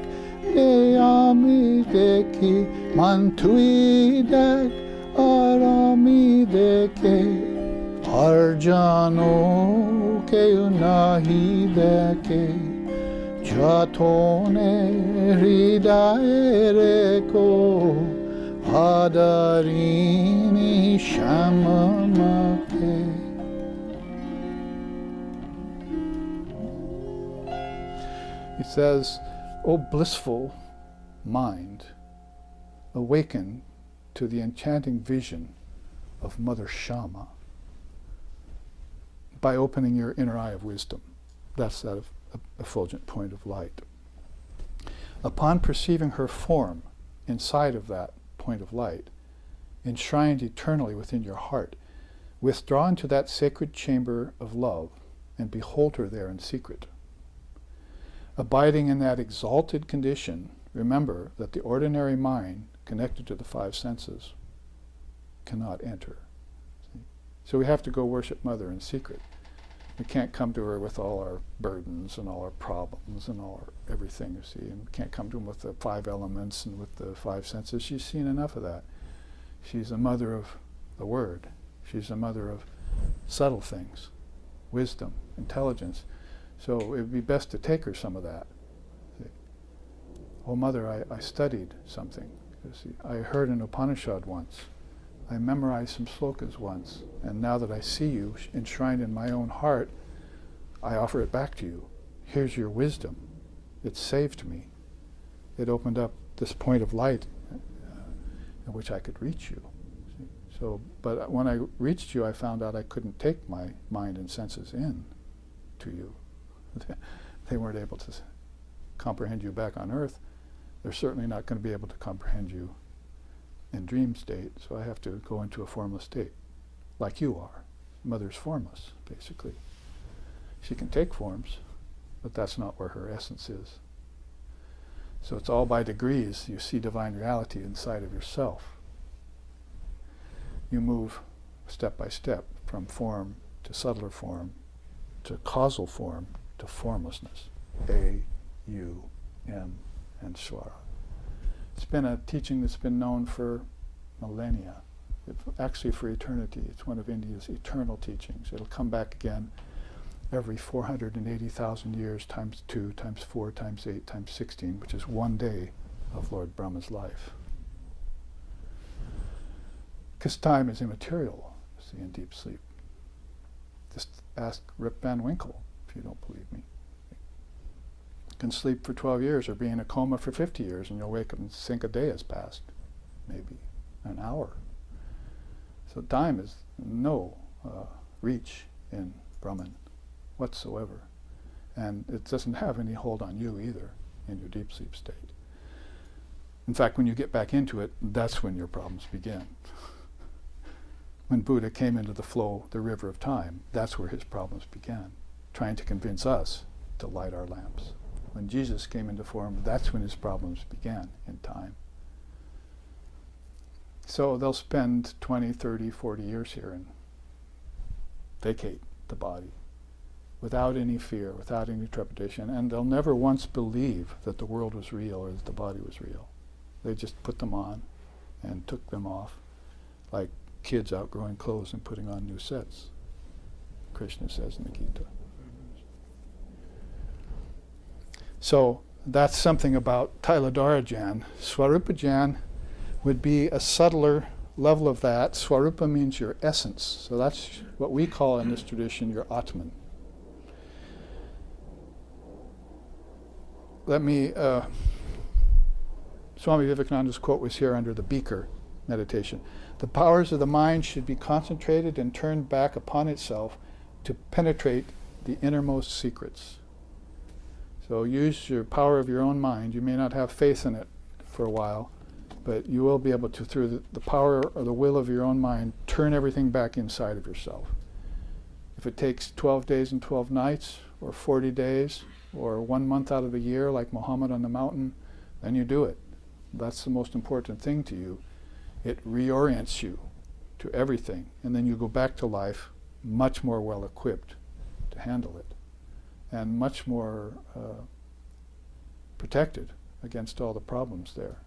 deyami deki mantuidak arami deke arjano ke unahi deke jatone hridaye reko adarini shamamake. He says, O blissful mind, awaken to the enchanting vision of Mother Shama by opening your inner eye of wisdom. That's that effulgent point of light. Upon perceiving her form inside of that point of light, enshrined eternally within your heart, withdraw into that sacred chamber of love and behold her there in secret. Abiding in that exalted condition, remember that the ordinary mind connected to the five senses cannot enter. See? So we have to go worship Mother in secret. We can't come to her with all our burdens and all our problems and all our everything, you see, and we can't come to her with the five elements and with the five senses. She's seen enough of that. She's a mother of the Word. She's a mother of subtle things, wisdom, intelligence. So it would be best to take her some of that. See? Oh, Mother, I studied something. You see, I heard an Upanishad once. I memorized some slokas once. And now that I see you enshrined in my own heart, I offer it back to you. Here's your wisdom. It saved me. It opened up this point of light in which I could reach you. See? So, but when I reached you, I found out I couldn't take my mind and senses in to you. They weren't able to comprehend you back on earth. They're certainly not going to be able to comprehend you in dream state, so I have to go into a formless state, like you are. Mother's formless, basically. She can take forms, but that's not where her essence is. So it's all by degrees. You see divine reality inside of yourself. You move step by step from form to subtler form to causal form to formlessness. A, U, M, and Swara. It's been a teaching that's been known for millennia, actually for eternity. It's one of India's eternal teachings. It'll come back again every 480,000 years times 2, times 4, times 8, times 16, which is one day of Lord Brahma's life. Because time is immaterial, see, in deep sleep. Just ask Rip Van Winkle if you don't believe me. You can sleep for 12 years or be in a coma for 50 years and you'll wake up and think a day has passed, maybe an hour. So time is no reach in Brahman whatsoever. And it doesn't have any hold on you either in your deep sleep state. In fact, when you get back into it, that's when your problems begin. When Buddha came into the flow, the river of time, that's where his problems began, trying to convince us to light our lamps. When Jesus came into form, that's when his problems began in time. So they'll spend 20, 30, 40 years here and vacate the body without any fear, without any trepidation, and they'll never once believe that the world was real or that the body was real. They just put them on and took them off, like kids outgrowing clothes and putting on new sets, Krishna says in the Gita. So that's something about Tailadarajan. Swarupajan would be a subtler level of that. Swarupa means your essence. So that's what we call in this tradition your Atman. Let me, Swami Vivekananda's quote was here under the beaker meditation. The powers of the mind should be concentrated and turned back upon itself to penetrate the innermost secrets. So use your power of your own mind. You may not have faith in it for a while, but you will be able to, through the power or the will of your own mind, turn everything back inside of yourself. If it takes 12 days and 12 nights, or 40 days, or 1 month out of the year, like Muhammad on the mountain, then you do it. That's the most important thing to you. It reorients you to everything, and then you go back to life much more well equipped to handle it, and much more protected against all the problems there.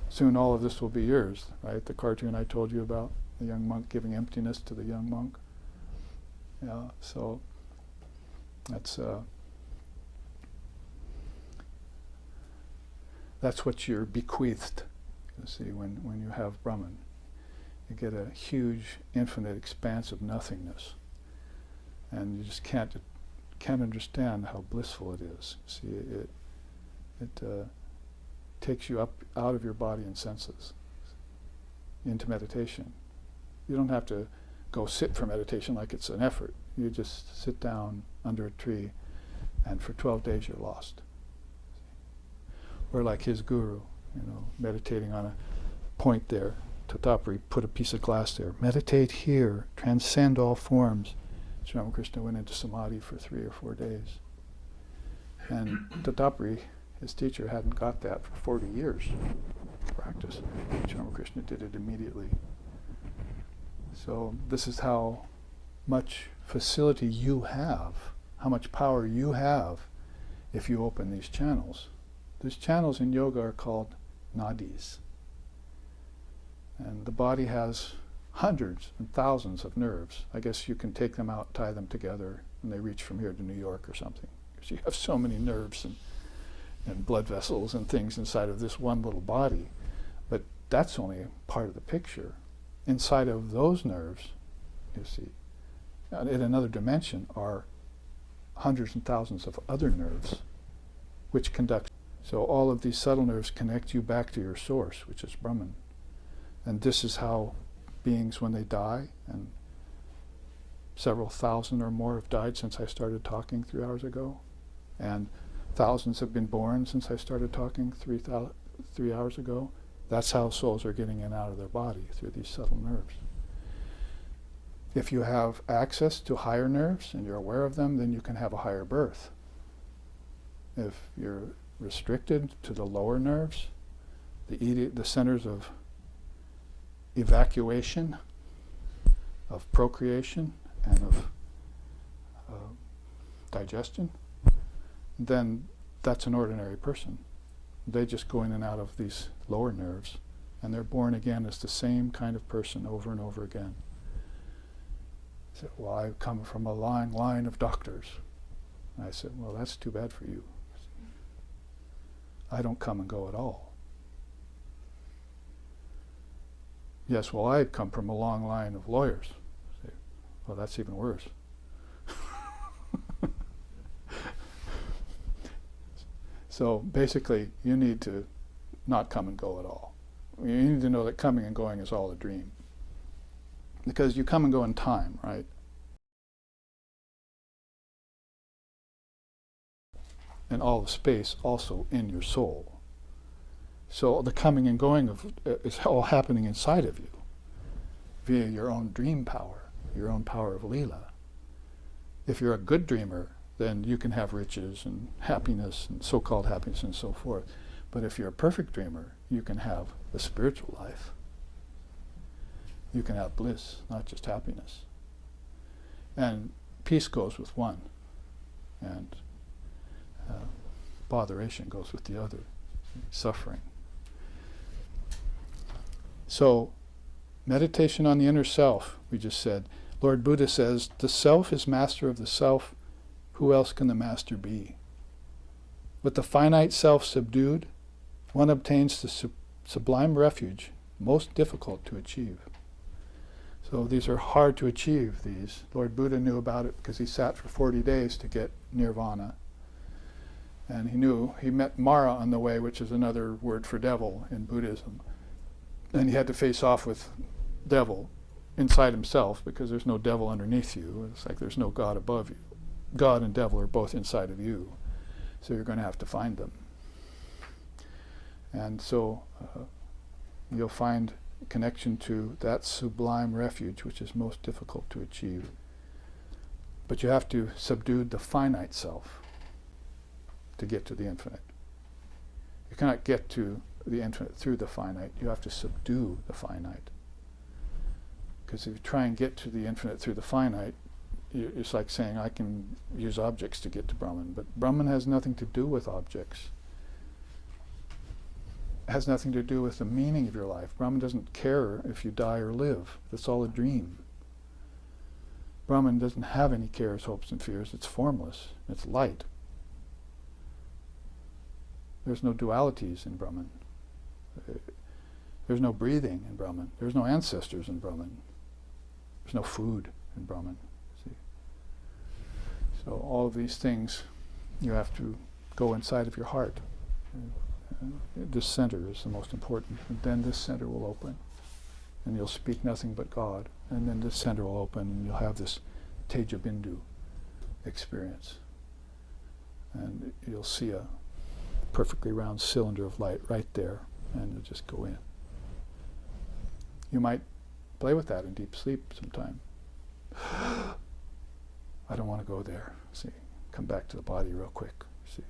Soon all of this will be yours, right? The cartoon I told you about, the young monk giving emptiness to the young monk. Yeah, so that's what you're bequeathed, you see, when you have Brahman. You get a huge, infinite expanse of nothingness. And you just can't understand how blissful it is. See, it takes you up out of your body and senses into meditation. You don't have to go sit for meditation like it's an effort. You just sit down under a tree, and for 12 days you're lost. Or like his guru, meditating on a point there. Tatapari put a piece of glass there. Meditate here, transcend all forms. Sri Ramakrishna went into samadhi for 3 or 4 days. And Tatapari, his teacher, hadn't got that for 40 years practice. Sri Ramakrishna did it immediately. So this is how much facility you have, how much power you have if you open these channels. These channels in yoga are called nadis. And the body has hundreds and thousands of nerves. I guess you can take them out, tie them together, and they reach from here to New York or something. Because you have so many nerves and blood vessels and things inside of this one little body. But that's only part of the picture. Inside of those nerves, you see, in another dimension are hundreds and thousands of other nerves which conduct. So all of these subtle nerves connect you back to your source, which is Brahman. And this is how beings, when they die, and several thousand or more have died since I started talking 3 hours ago, and thousands have been born since I started talking 3 hours ago. That's how souls are getting in and out of their body, through these subtle nerves. If you have access to higher nerves and you're aware of them, then you can have a higher birth. If you're restricted to the lower nerves, the centers of evacuation, of procreation, and of digestion, then that's an ordinary person. They just go in and out of these lower nerves, and they're born again as the same kind of person over and over again. So, well, I come from a long line of doctors. And I said, well, that's too bad for you. I don't come and go at all. Yes, well, I come from a long line of lawyers. I say, well, that's even worse. So basically, you need to not come and go at all. You need to know that coming and going is all a dream. Because you come and go in time, right? And all the space also in your soul. So the coming and going of is all happening inside of you via your own dream power, your own power of Leela. If you're a good dreamer, then you can have riches and happiness and so-called happiness and so forth. But if you're a perfect dreamer, you can have a spiritual life. You can have bliss, not just happiness. And peace goes with one, and botheration goes with the other, suffering. So, meditation on the inner self, we just said. Lord Buddha says, the self is master of the self. Who else can the master be? With the finite self subdued, one obtains the sublime refuge, most difficult to achieve. So these are hard to achieve, these. Lord Buddha knew about it because he sat for 40 days to get nirvana. And he knew, he met Mara on the way, which is another word for devil in Buddhism. And he had to face off with devil inside himself because there's no devil underneath you. It's like there's no God above you. God and devil are both inside of you. So you're going to have to find them. And so you'll find connection to that sublime refuge, which is most difficult to achieve. But you have to subdue the finite self to get to the infinite. You cannot get to the infinite through the finite. You have to subdue the finite. Because if you try and get to the infinite through the finite, it's like saying I can use objects to get to Brahman. But Brahman has nothing to do with objects. It has nothing to do with the meaning of your life. Brahman doesn't care if you die or live. That's all a dream. Brahman doesn't have any cares, hopes, and fears. It's formless. It's light. There's no dualities in Brahman. There's no breathing in Brahman. There's no ancestors in Brahman. There's no food in Brahman. See? So all of these things, you have to go inside of your heart. This center is the most important. And then this center will open. And you'll speak nothing but God. And then this center will open and you'll have this Tejobindu experience. And you'll see a perfectly round cylinder of light right there. And you'll just go in. You might play with that in deep sleep sometime. I don't want to go there. See, come back to the body real quick. See,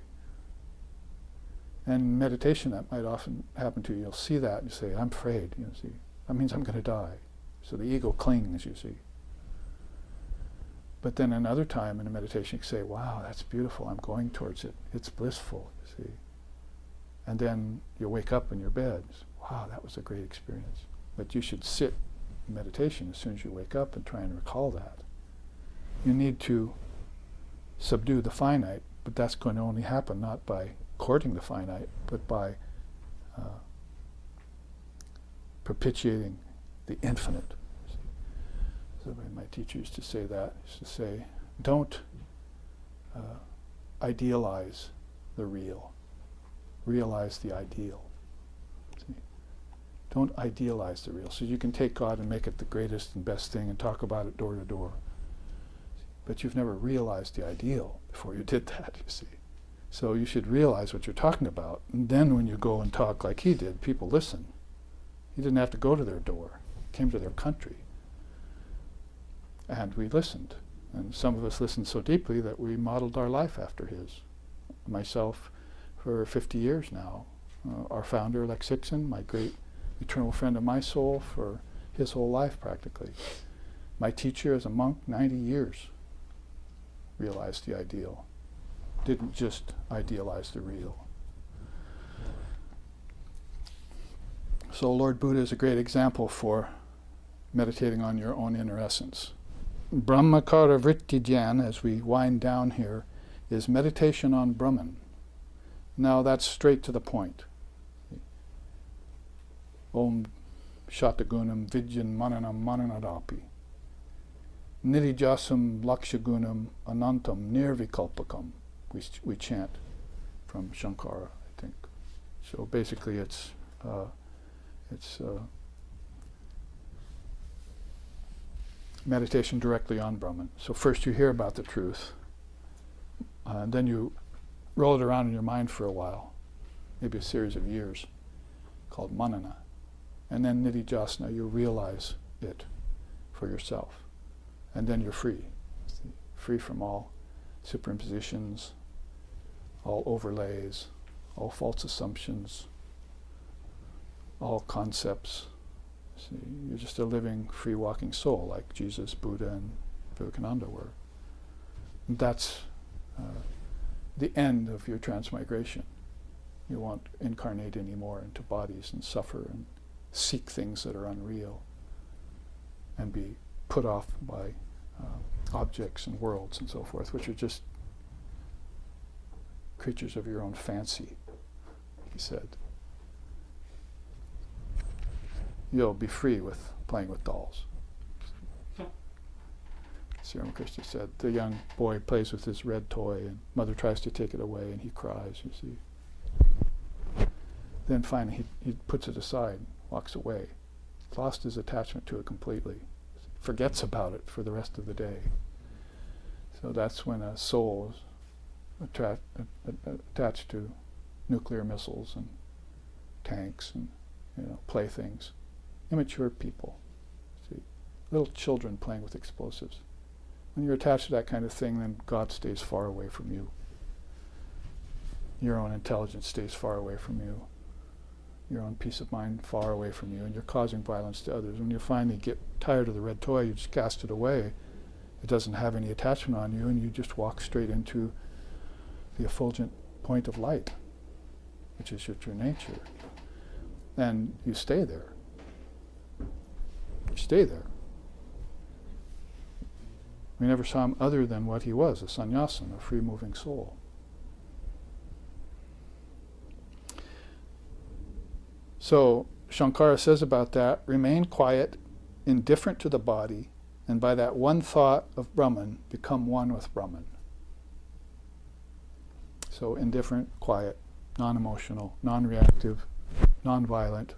and meditation that might often happen to you. You'll see that and you say, "I'm afraid." You know, see, that means I'm going to die. So the ego clings. You see. But then another time in a meditation, you say, "Wow, that's beautiful. I'm going towards it. It's blissful." You see. And then you wake up in your bed. Wow, that was a great experience. But you should sit in meditation as soon as you wake up and try and recall that. You need to subdue the finite, but that's going to only happen not by courting the finite, but by propitiating the infinite. So my teacher used to say that. He used to say, don't idealize the real. Realize the ideal. See? Don't idealize the real. So you can take God and make it the greatest and best thing and talk about it door to door. But you've never realized the ideal before you did that, you see. So you should realize what you're talking about. And then when you go and talk like he did, people listen. He didn't have to go to their door. He came to their country. And we listened. And some of us listened so deeply that we modeled our life after his. Myself, for 50 years now. Our founder, Lexixon, my great eternal friend of my soul, for his whole life practically. My teacher as a monk, 90 years. realized the ideal. Didn't just idealize the real. So Lord Buddha is a great example for meditating on your own inner essence. Brahmakara Vritti Dhyan, as we wind down here, is meditation on Brahman. Now that's straight to the point. Om Shatagunam Vidyan Mananam Mananadapi. Nidijasam Lakshagunam Anantam Nirvikalpakam. We chant from Shankara, I think. So basically it's meditation directly on Brahman. So first you hear about the truth, and then you roll it around in your mind for a while, maybe a series of years, called manana. And then nidijasana, you realize it for yourself. And then you're free. Free from all superimpositions, all overlays, all false assumptions, all concepts. See, you're just a living, free walking soul like Jesus, Buddha, and Vivekananda were. And that's the end of your transmigration. You won't incarnate anymore into bodies and suffer and seek things that are unreal and be put off by objects and worlds and so forth, which are just creatures of your own fancy, he said. You'll be free with playing with dolls. Sri Ramakrishna said, the young boy plays with his red toy and mother tries to take it away and he cries, you see. Then finally he puts it aside, walks away, lost his attachment to it completely, forgets about it for the rest of the day. So that's when a soul is attached to nuclear missiles and tanks and playthings. Immature people, see, little children playing with explosives. When you're attached to that kind of thing, then God stays far away from you. Your own intelligence stays far away from you. Your own peace of mind far away from you, and you're causing violence to others. When you finally get tired of the red toy, you just cast it away. It doesn't have any attachment on you, and you just walk straight into the effulgent point of light, which is your true nature. And you stay there. You stay there. We never saw him other than what he was, a sannyasin, a free-moving soul. So Shankara says about that, remain quiet, indifferent to the body, and by that one thought of Brahman, become one with Brahman. So indifferent, quiet, non-emotional, non-reactive, non-violent.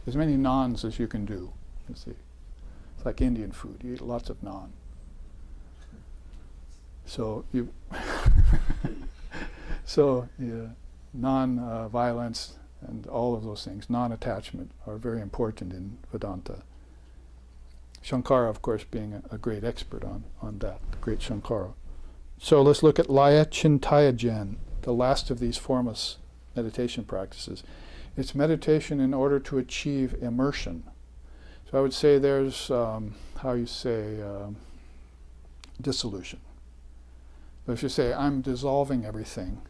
As many nons as you can do, you see. It's like Indian food, you eat lots of naan. So you non-violence and all of those things, non-attachment, are very important in Vedanta. Shankara, of course, being a great expert on that, the great Shankara. So let's look at Laya Chintaya Jen, the last of these formless meditation practices. It's meditation in order to achieve immersion. So I would say there's, dissolution. But if you say, I'm dissolving everything,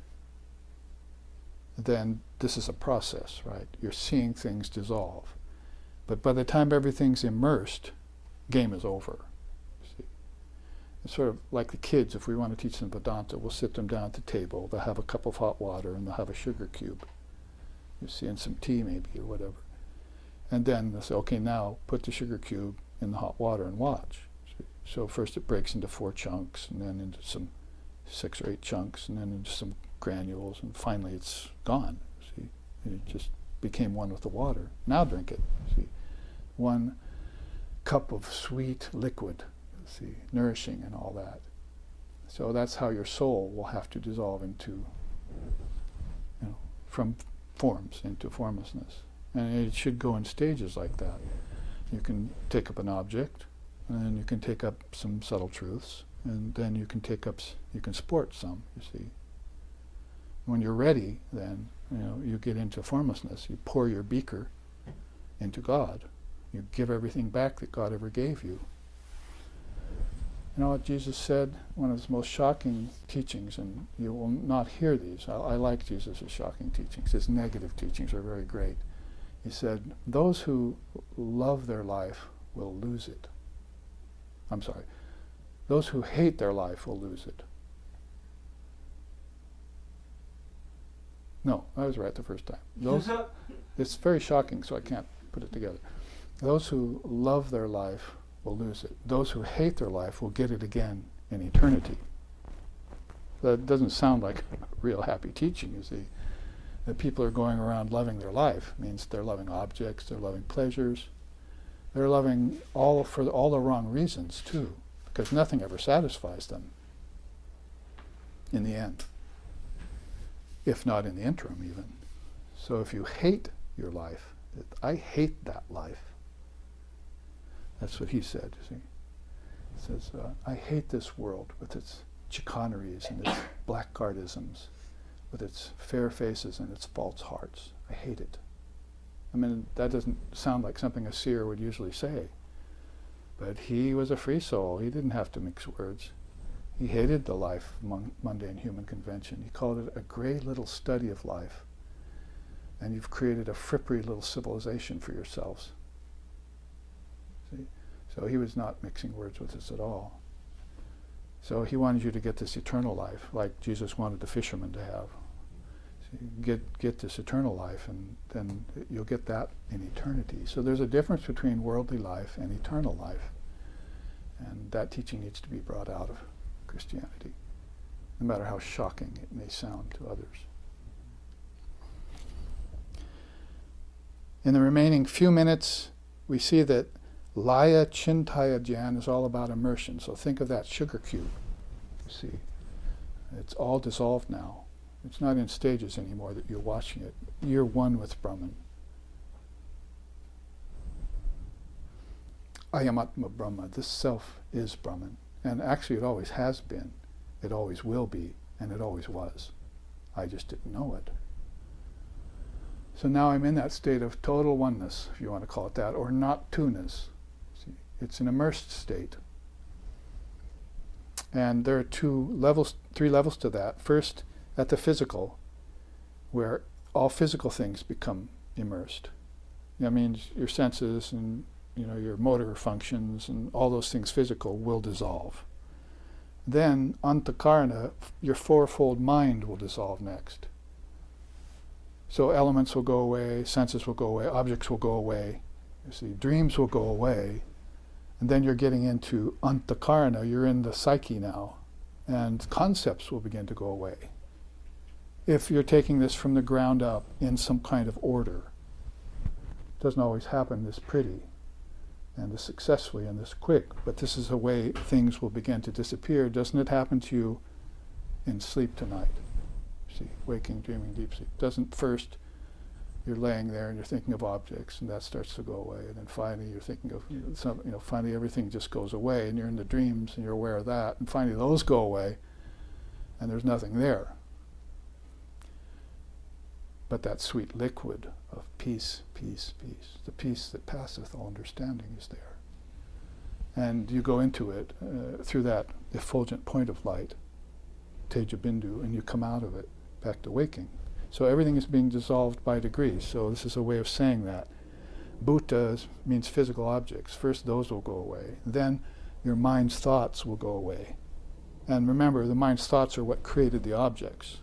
then this is a process, right? You're seeing things dissolve. But by the time everything's immersed, game is over. See? It's sort of like the kids, if we want to teach them Vedanta, we'll sit them down at the table, they'll have a cup of hot water and they'll have a sugar cube. You see, and some tea maybe or whatever. And then they'll say, okay, now put the sugar cube in the hot water and watch. See? So first it breaks into 4 chunks, and then into some 6 or 8 chunks, and then into some granules, and finally it's gone. See, it just became one with the water. Now drink it. See, 1 cup of sweet liquid. See, nourishing and all that. So that's how your soul will have to dissolve into, from forms into formlessness, and it should go in stages like that. You can take up an object, and then you can take up some subtle truths, and then you can you can sport some, you see. When you're ready, then, you get into formlessness. You pour your beaker into God. You give everything back that God ever gave you. You know what Jesus said? One of his most shocking teachings, and you will not hear these. I like Jesus' shocking teachings. His negative teachings are very great. He said, those who love their life will lose it. I'm sorry. Those who hate their life will lose it. No, I was right the first time. It's very shocking, so I can't put it together. Those who love their life will lose it. Those who hate their life will get it again in eternity. That doesn't sound like real happy teaching, you see. That people are going around loving their life means they're loving objects, they're loving pleasures, they're loving all for all the wrong reasons too, because nothing ever satisfies them in the end, if not in the interim even. So if you hate your life, I hate that life. That's what he said, you see. He says, I hate this world with its chicaneries and its blackguardisms, with its fair faces and its false hearts. I hate it. I mean, that doesn't sound like something a seer would usually say. But he was a free soul. He didn't have to mix words. He hated the life among mundane human convention. He called it a gray little study of life. And you've created a frippery little civilization for yourselves. See? So he was not mixing words with us at all. So he wanted you to get this eternal life, like Jesus wanted the fishermen to have. So get this eternal life, and then you'll get that in eternity. So there's a difference between worldly life and eternal life. And that teaching needs to be brought out of Christianity, no matter how shocking it may sound to others. In the remaining few minutes, we see that Laya Chintaya Jnana is all about immersion. So think of that sugar cube. You see, it's all dissolved now. It's not in stages anymore that you're watching it. You're one with Brahman. Ayamatma Brahma. This self is Brahman. And actually it always has been. It always will be. And it always was. I just didn't know it. So now I'm in that state of total oneness, if you want to call it that, or not two-ness. See, it's an immersed state. And there are three levels to that. First, at the physical, where all physical things become immersed. That means your senses and your motor functions and all those things physical will dissolve. Then, antakarana, your fourfold mind will dissolve next. So elements will go away, senses will go away, objects will go away. You see, dreams will go away. And then you're getting into antakarana, you're in the psyche now. And concepts will begin to go away. If you're taking this from the ground up in some kind of order. It doesn't always happen this pretty and this successfully and this quick, but this is a way things will begin to disappear. Doesn't it happen to you in sleep tonight? See, waking, dreaming, deep sleep. Doesn't first, you're laying there and you're thinking of objects, and that starts to go away, and then finally you're thinking of finally everything just goes away, and you're in the dreams and you're aware of that, and finally those go away, and there's nothing there. But that sweet liquid of peace, peace, peace, the peace that passeth all understanding is there. And you go into it through that effulgent point of light, Tejobindu, and you come out of it back to waking. So everything is being dissolved by degrees. So this is a way of saying that. Bhuta means physical objects. First those will go away. Then your mind's thoughts will go away. And remember, the mind's thoughts are what created the objects.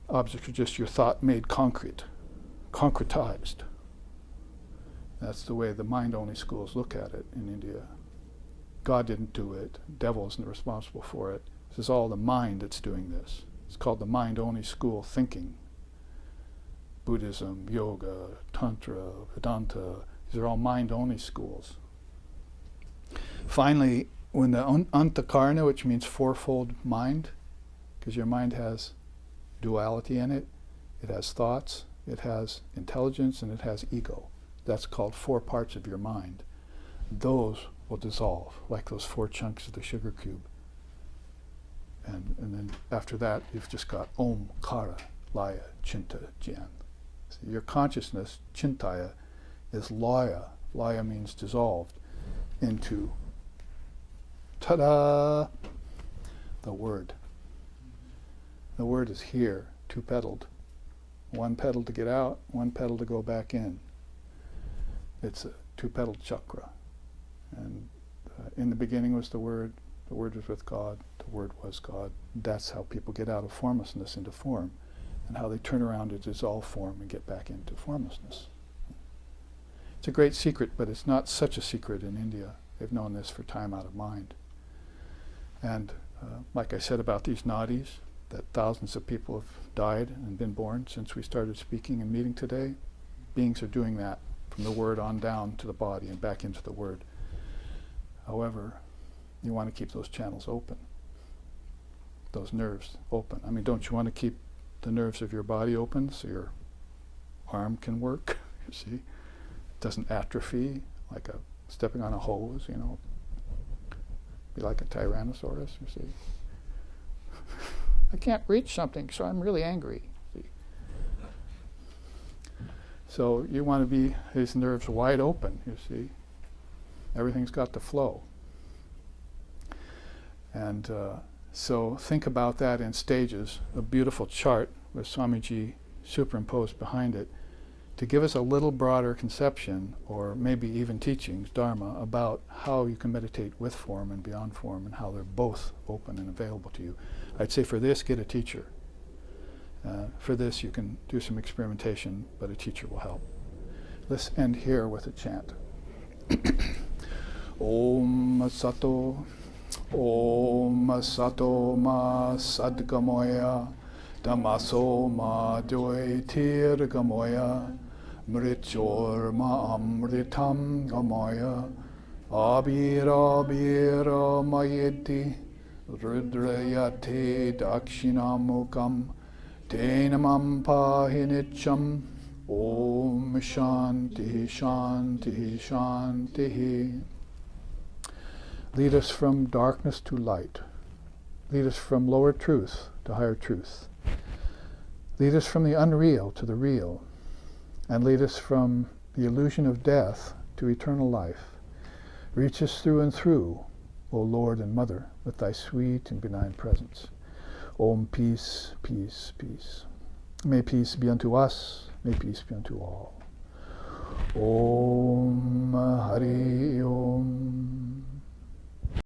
Objects are just your thought made concrete, concretized. That's the way the mind-only schools look at it in India. God didn't do it. Devil isn't responsible for it. This is all the mind that's doing this. It's called the mind-only school thinking. Buddhism, yoga, tantra, Vedanta, these are all mind-only schools. Finally, when the antakarana, which means fourfold mind, because your mind has duality in it, it has thoughts, it has intelligence, and it has ego. That's called four parts of your mind. Those will dissolve, like those four chunks of the sugar cube. And then after that, you've just got Om, Kara, Laya, Chinta, Jnana. So your consciousness, Chintaya, is Laya. Laya means dissolved. into, ta-da, the Word. The Word is here, two-pedaled. One pedal to get out, one pedal to go back in. It's a two-pedaled chakra. And in the beginning was the Word was with God, the Word was God. That's how people get out of formlessness into form, and how they turn around to dissolve form and get back into formlessness. It's a great secret, but it's not such a secret in India. They've known this for time out of mind. And like I said about these nadis, that thousands of people have died and been born since we started speaking and meeting today. Beings are doing that from the Word on down to the body and back into the Word. However, you want to keep those channels open, those nerves open. I mean, don't you want to keep the nerves of your body open so your arm can work, you see? It doesn't atrophy like stepping on a hose, you know. Be like a Tyrannosaurus, you see. I can't reach something, so I'm really angry. See? So you want to be his nerves wide open, you see. Everything's got to flow. And so think about that in stages, a beautiful chart with Swamiji superimposed behind it, to give us a little broader conception, or maybe even teachings, Dharma, about how you can meditate with form and beyond form, and how they're both open and available to you. I'd say for this, get a teacher. For this, you can do some experimentation, but a teacher will help. Let's end here with a chant. Om Sato, Om Sato Ma Sadgamoya, Damaso Ma Dvaitir Gamoya, Mrichor Ma Amritam Gamoya, Abira Abira Mayeti, Rudrayate Dakshinamukam, Tenamam Pahinicham, Om Shanti Shanti Shanti. Lead us from darkness to light. Lead us from lower truth to higher truth. Lead us from the unreal to the real. And lead us from the illusion of death to eternal life. Reach us through and through, O Lord and Mother, with thy sweet and benign presence. Om, peace, peace, peace. May peace be unto us, may peace be unto all. Om Hari